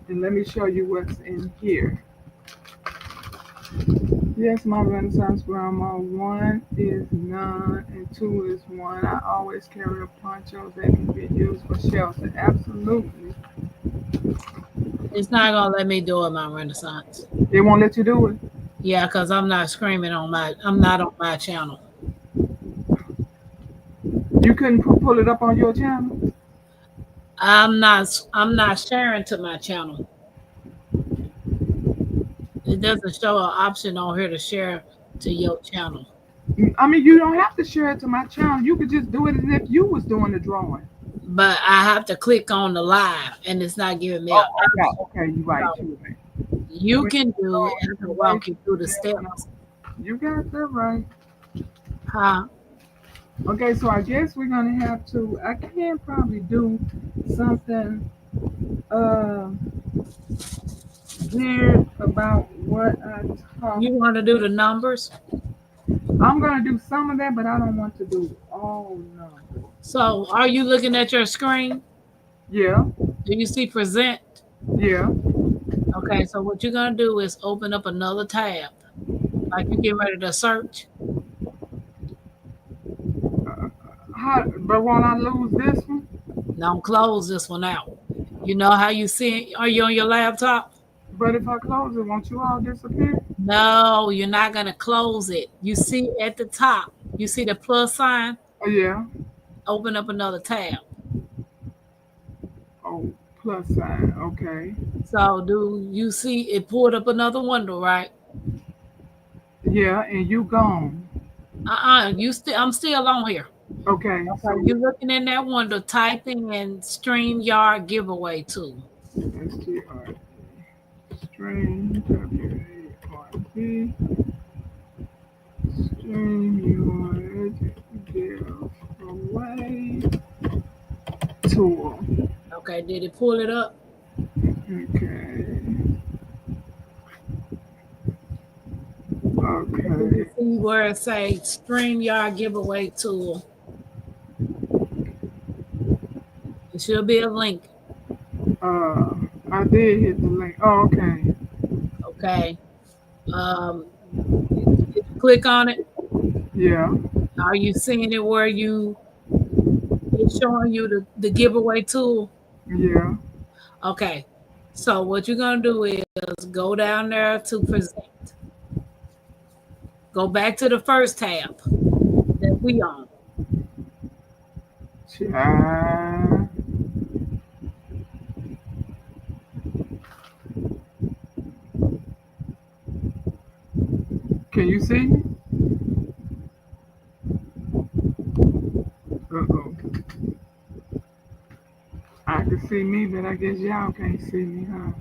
and let me show you what's in here. Yes, my Renaissance grandma. One is none, and two is one. I always carry a poncho that can be used for shelter. Absolutely. It's not gonna let me do it, my Renaissance. They won't let you do it. Yeah, because I'm not screaming on my. I'm not on my channel. You couldn't pull it up on your channel. I'm not. I'm not sharing to my channel. It doesn't show an option on here to share to your channel. I mean, you don't have to share it to my channel. You could just do it as if you was doing the drawing. But I have to click on the live, and it's not giving me an Oh, yeah. option. Okay, you right. So You right. you When can you do draw it, and I'll walk you information, through the yeah, steps. you got that right. Huh? Okay, so I guess we're gonna have to. I can probably do something uh weird about what I talk. You want to do the numbers? I'm gonna do some of that, but I don't want to do all numbers. So are you looking at your screen? Yeah, Do you see present? yeah. Okay, so what you're gonna do is open up another tab, like you get ready to search. How? But won't I lose this one? Don't close this one out. You know how you see? Are you on your laptop? But if I close it, won't you all disappear? No, you're not gonna close it. You see at the top, you see the plus sign. Oh yeah. Open up another tab. Oh, plus sign. Okay. So do you see it pulled up another window, right? Yeah, and you gone. You still I'm still on here. Okay, so Okay, you looking in that window, typing in StreamYard giveaway tool. STR stream WARD stream your giveaway tool. Okay, did it pull it up? Okay. Do you Okay. see where it say StreamYard giveaway tool? It should be a link. Uh, I did hit the link. Oh, okay. Okay. Um, did you click on it? Yeah. Are you seeing it where you it's showing you the giveaway tool? Yeah. Okay. So what you're gonna do is go down there to present. Go back to the first tab that we on. Child. Can you see me? Uh-oh. I can see me, but I guess y'all can't see me, huh?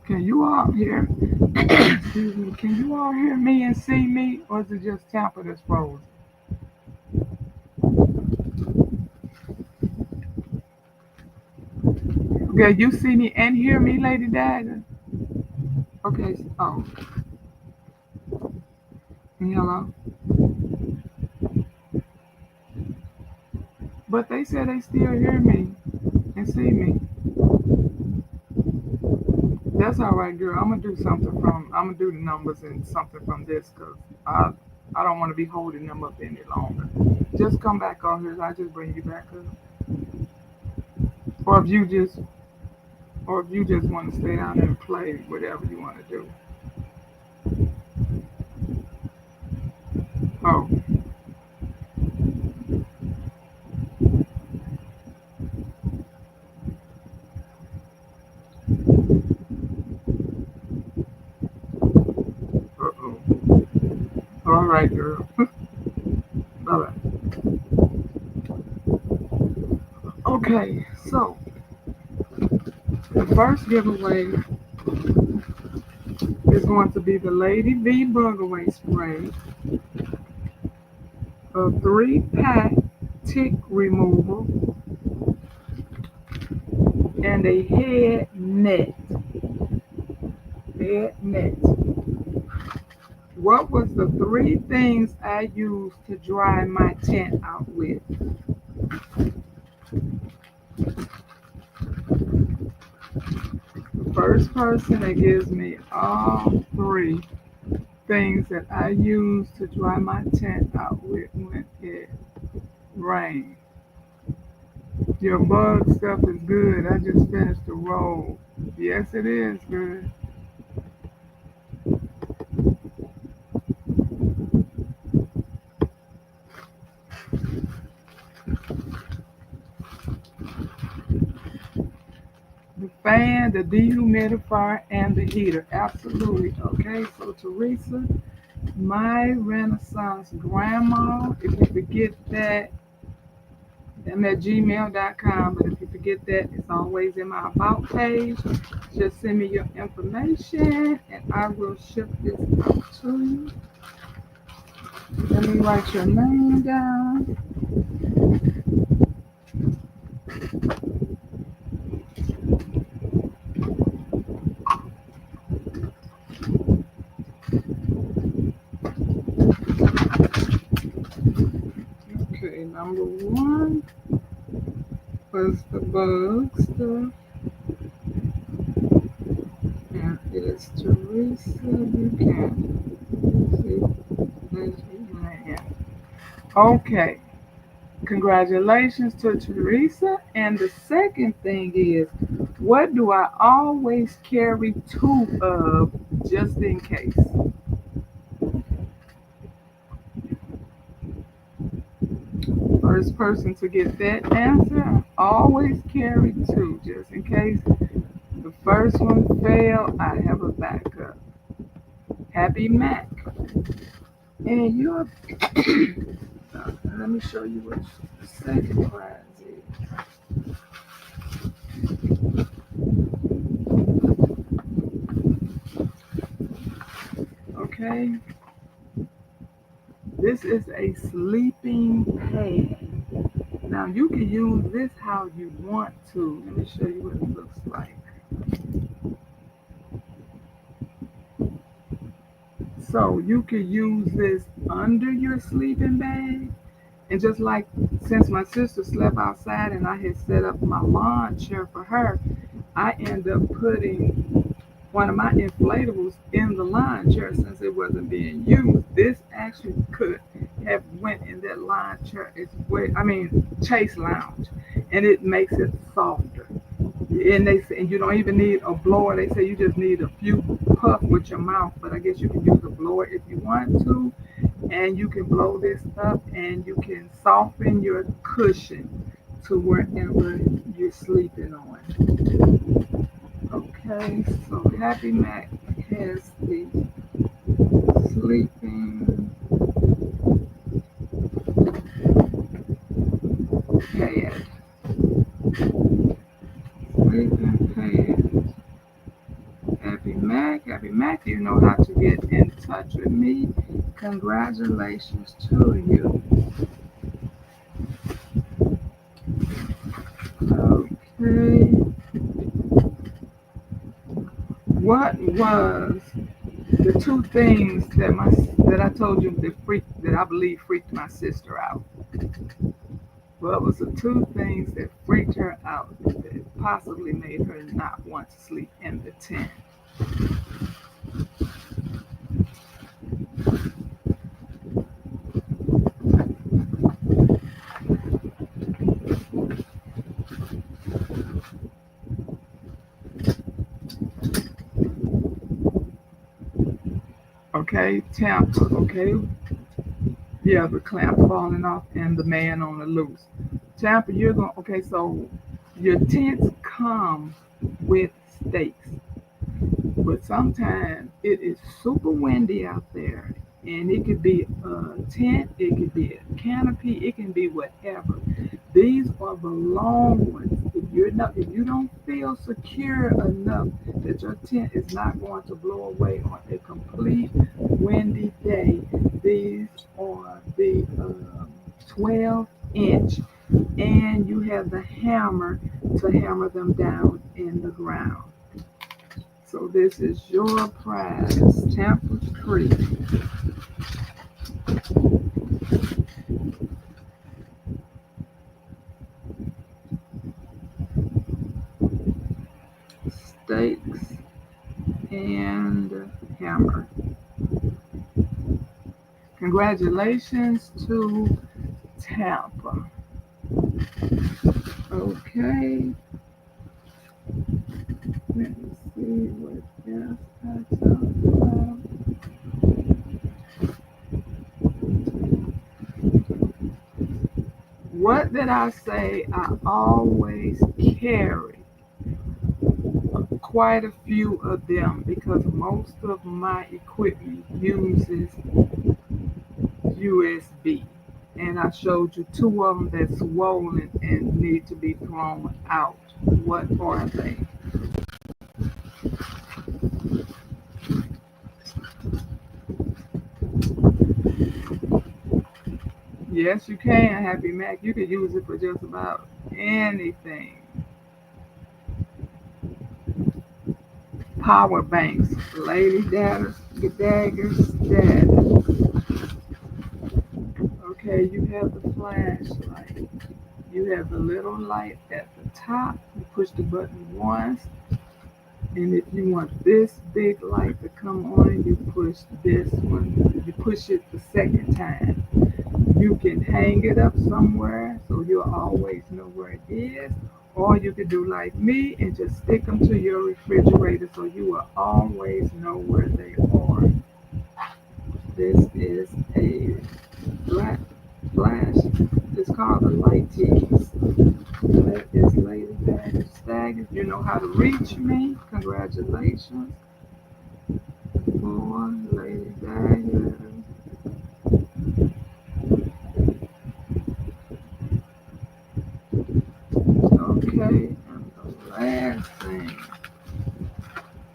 Can you all hear? Excuse me. Can you all hear me and see me, or is it just Tampa that's frozen? Okay, you see me and hear me, Lady Dagger? Okay. Oh, hello. But they said they still hear me and see me. That's all right, girl. I'm gonna do something from. I'm gonna do the numbers and something from this, cause I don't want to be holding them up any longer. Just come back on here. I just bring you back up, or if you just want to stay down there and play whatever you want to do. Oh, uh oh. Oh, All right, girl. All right. Okay, so the first giveaway is going to be the Lady V Bug Away Spray, a 3-pack tick removal, and a Head net. What was the three things I used to dry my tent out with? The first person that gives me all three things that I use to dry my tent out with when it rains. Your bug stuff is good. I just finished the roll. Yes, it is good. The fan, the dehumidifier, and the heater. Absolutely. Okay, so Teresa, my Renaissance grandma, if you forget that, I'm at gmail.com, but if you forget that, it's always in my about page. Just send me your information and I will ship this out to you. Let me write your name down. Okay, number one was the bug stuff, and it is Teresa Buchanan. Okay, congratulations to Teresa. And the second thing is, what do I always carry two of just in case? First person to get that answer, I always carry two just in case the first one failed. I have a backup. Happy Mac. And you're, let me show you what the second prize is. Okay, this is a sleeping pad. Now you can use this how you want to. Let me show you what it looks like. So you can use this under your sleeping bag. And just like since my sister slept outside and I had set up my lawn chair for her, I end up putting one of my inflatables in the lawn chair since it wasn't being used. This actually could have went in that lawn chair as well. I mean, chase lounge, and it makes it softer. And they say and you don't even need a blower. They say you just need a few puff with your mouth, but I guess you can use a blower if you want to. And you can blow this up and you can soften your cushion to wherever you're sleeping on. Okay, so Happy Mac has the sleeping pad. Sleeping pad. Happy Mac, you know how to get in touch with me. Congratulations to you. Okay. What was the two things that I told you that I believe freaked my sister out? What was the two things that freaked her out that possibly made her not want to sleep in the tent? Okay, Tampa. Okay, yeah, the clamp falling off and the man on the loose. Tampa, you're going. Okay, so your tents come with stakes, but sometimes it is super windy out there And it could be a tent, it could be a canopy, it can be whatever. These are the long ones. If you don't feel secure enough that your tent is not going to blow away on a complete windy day, these are the 12-inch, and you have the hammer to hammer them down in the ground. So this is your prize, Tampa Creek stakes and hammer. Congratulations to Tampa. Okay, let me see what else I talked about. What did I say? I always carry quite a few of them because most of my equipment uses USB. And I showed you two of them that's swollen and need to be thrown out. What are they? Yes, you can, Happy Mac. You can use it for just about anything. Power banks, Lady Daggers, Daggers. Okay, you have the flashlight. You have the little light at the top. You push the button once, and if you want this big light to come on, you push this one. You push it the second time. You can hang it up somewhere so you'll always know where it is. Or you could do like me and just stick them to your refrigerator so you will always know where they are. This is a black flash. It's called the light tease. That is Lady Baggage Stag. If you know how to reach me, congratulations for Lady Baggage. Okay, and the last thing,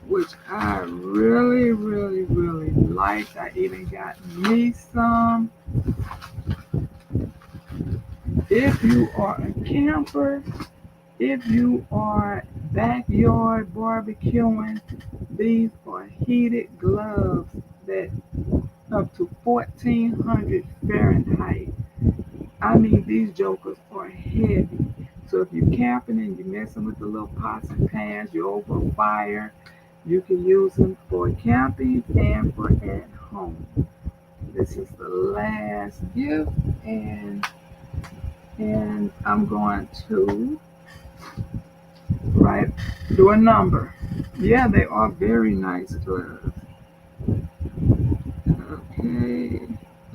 which I really, really, really liked, I even got me some. If you are a camper, if you are backyard barbecuing, these are heated gloves that up to 1400 Fahrenheit. I mean, these jokers are heavy. So if you're camping and you're messing with the little pots and pans, you're over a fire, you can use them for camping and for at home. This is the last gift, and I'm going to write do a number. Yeah, they are very nice gloves. Okay,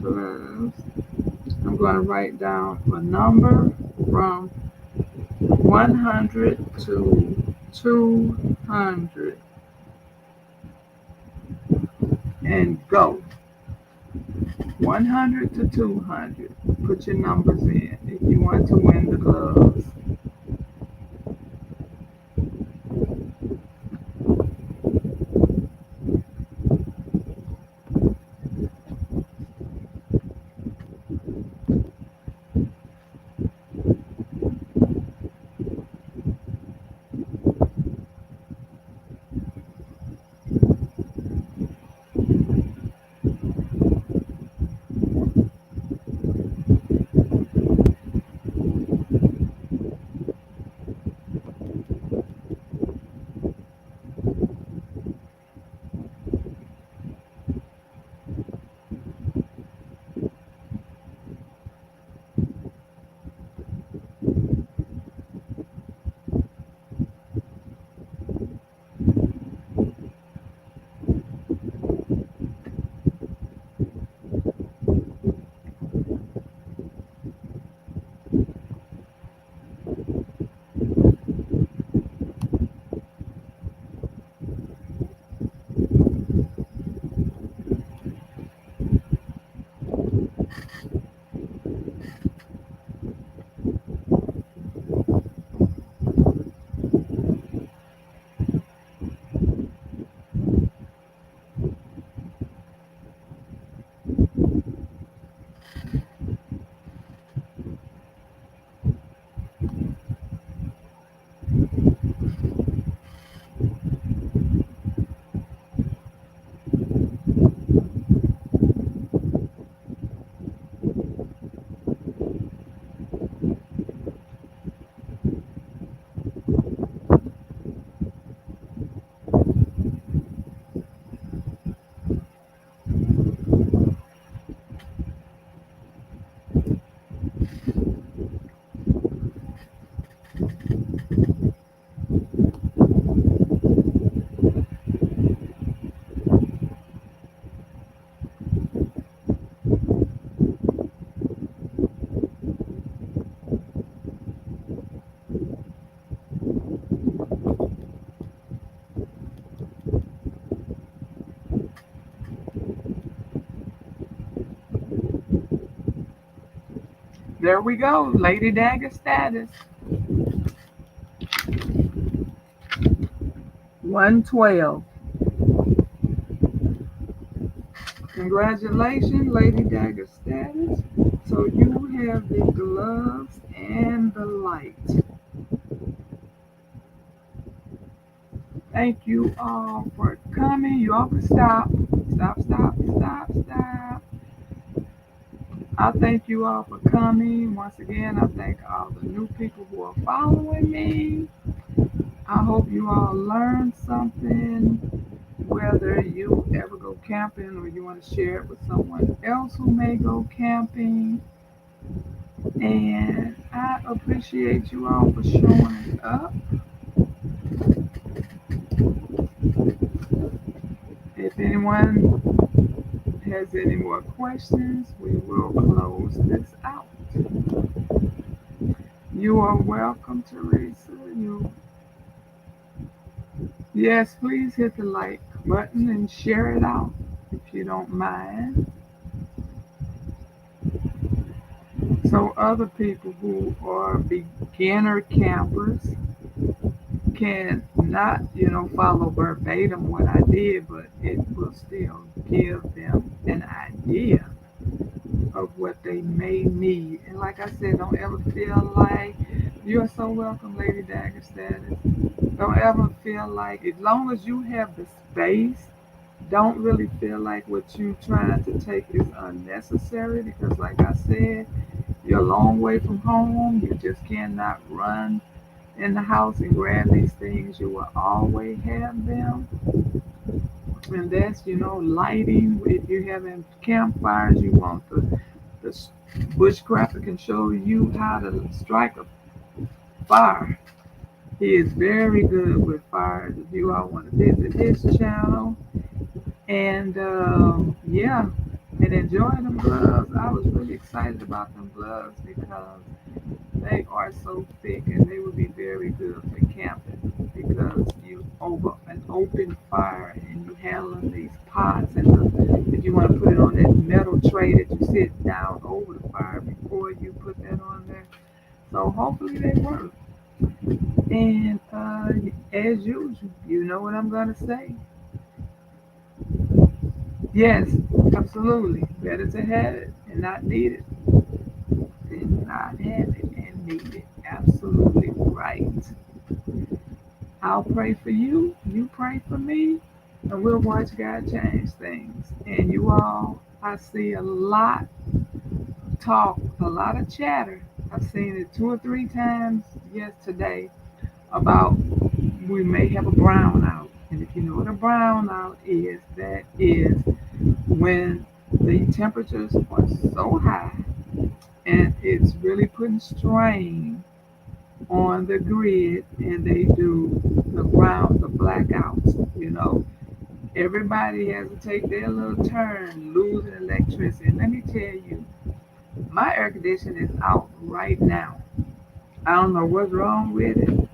gloves. I'm going to write down a number from 100 to 200 and go. 100 to 200. Put your numbers in if you want to win the gloves. There we go, Lady Dagger status. 112. Congratulations, Lady Dagger status. So you have the gloves and the light. Thank you all for coming. You all can stop. Stop, stop, stop, stop. I thank you all for coming. Once again, I thank all the new people who are following me. I hope you all learned something, whether you ever go camping or you want to share it with someone else who may go camping. And I appreciate you all for showing up. If anyone has any more questions, we will close this out. You are welcome, Teresa. Yes, please hit the like button and share it out if you don't mind. So other people who are beginner campers can not, follow verbatim what I did, but it will still give them an idea of what they may need. And like I said, don't ever feel like you are so welcome, Lady Dagger status. Don't ever feel like, as long as you have the space, don't really feel like what you're trying to take is unnecessary because, like I said, you're a long way from home. You just cannot run in the house and grab these things. You will always have them. And that's, lighting. If you're having campfires, you want the bushcrafter can show you how to strike a fire. He is very good with fires. If you all want to visit his channel, and yeah, and enjoy them gloves. I was really excited about them gloves because they are so thick and they would be very good for camping because you over an open fire and you handling these pots and if you want to put it on that metal tray that you sit down over the fire before you put that on there. So hopefully they work. And as usual, you know what I'm gonna say. Yes, absolutely. Better to have it and not need it than not have it and need it. Absolutely right. I'll pray for you, you pray for me, and we'll watch God change things. And you all, I see a lot of talk, a lot of chatter. I've seen it 2 or 3 times yesterday about we may have a brownout. And if you know what a brownout is, that is when the temperatures are so high and it's really putting strain on the grid and they do the blackouts. Everybody has to take their little turn losing electricity. And let me tell you, my air conditioning is out right now. I don't know what's wrong with it.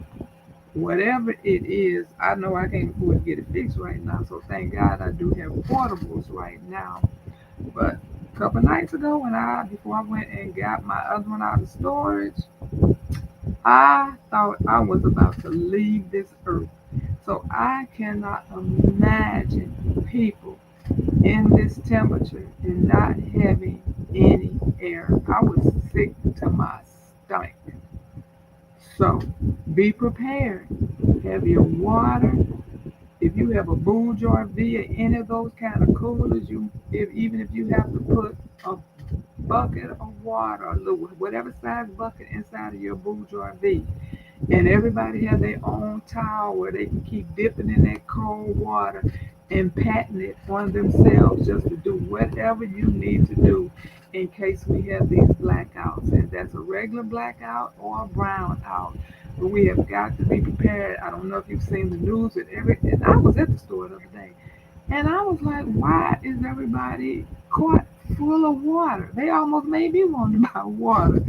Whatever it is, I know I can't afford to get it fixed right now. So thank God I do have portables right now. But couple nights ago before I went and got my other one out of storage, I thought I was about to leave this earth. So I cannot imagine people in this temperature and not having any air. I was sick to my stomach. So be prepared. Have your water. If you have a bull jar via any of those kind of coolers, even if you have to put a bucket of water, a little, whatever size bucket inside of your bull jar V, and everybody have their own towel where they can keep dipping in that cold water and patting it on themselves just to do whatever you need to do in case we have these blackouts. And that's a regular blackout or a brown out. But we have got to be prepared. I don't know if you've seen the news with everything. I was at the store the other day and I was like, why is everybody caught full of water? They almost made me want to buy water.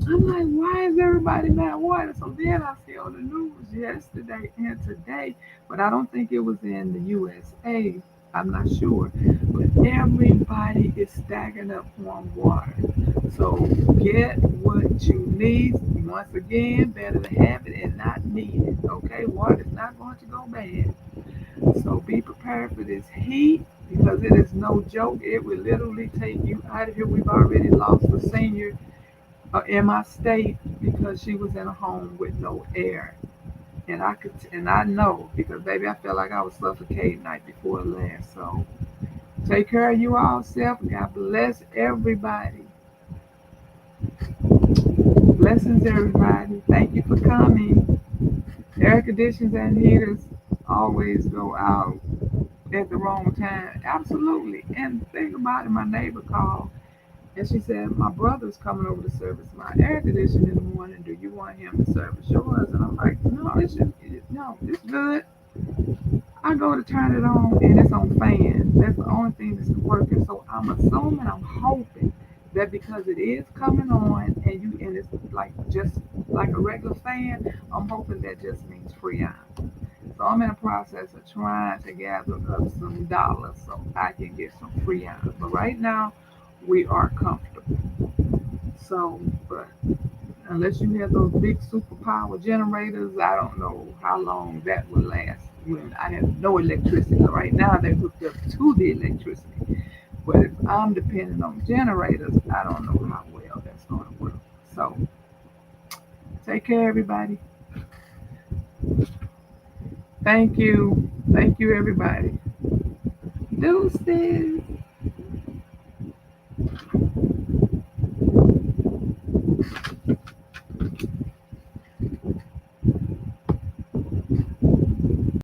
I'm like, why is everybody not water? So then I see on the news yesterday and today, but I don't think it was in the USA. I'm not sure. But everybody is stacking up on water. So get what you need. Once again, better to have it and not need it. Okay, water is not going to go bad. So be prepared for this heat because it is no joke. It will literally take you out of here. We've already lost a senior in my state because she was in a home with no air. And I know because baby, I felt like I was suffocating night before last. So take care of you all self. God bless everybody. Blessings, everybody. Thank you for coming. Air conditioners and heaters always go out at the wrong time. Absolutely. And think about it, my neighbor called and she said, my brother's coming over to service my air conditioning in the morning. Do you want him to service yours? And I'm like, no, no, it's good. I go to turn it on and it's on fan. That's the only thing that's working. So I'm assuming, I'm hoping that because it is coming on and it's like just like a regular fan, I'm hoping that just means freon. So I'm in the process of trying to gather up some dollars so I can get some freon. But right now we are comfortable. So, but unless you have those big superpower generators, I don't know how long that will last when I have no electricity. Right now, they're hooked up to the electricity. But if I'm depending on generators, I don't know how well that's going to work. So, take care, everybody. Thank you. Thank you, everybody. Deuces.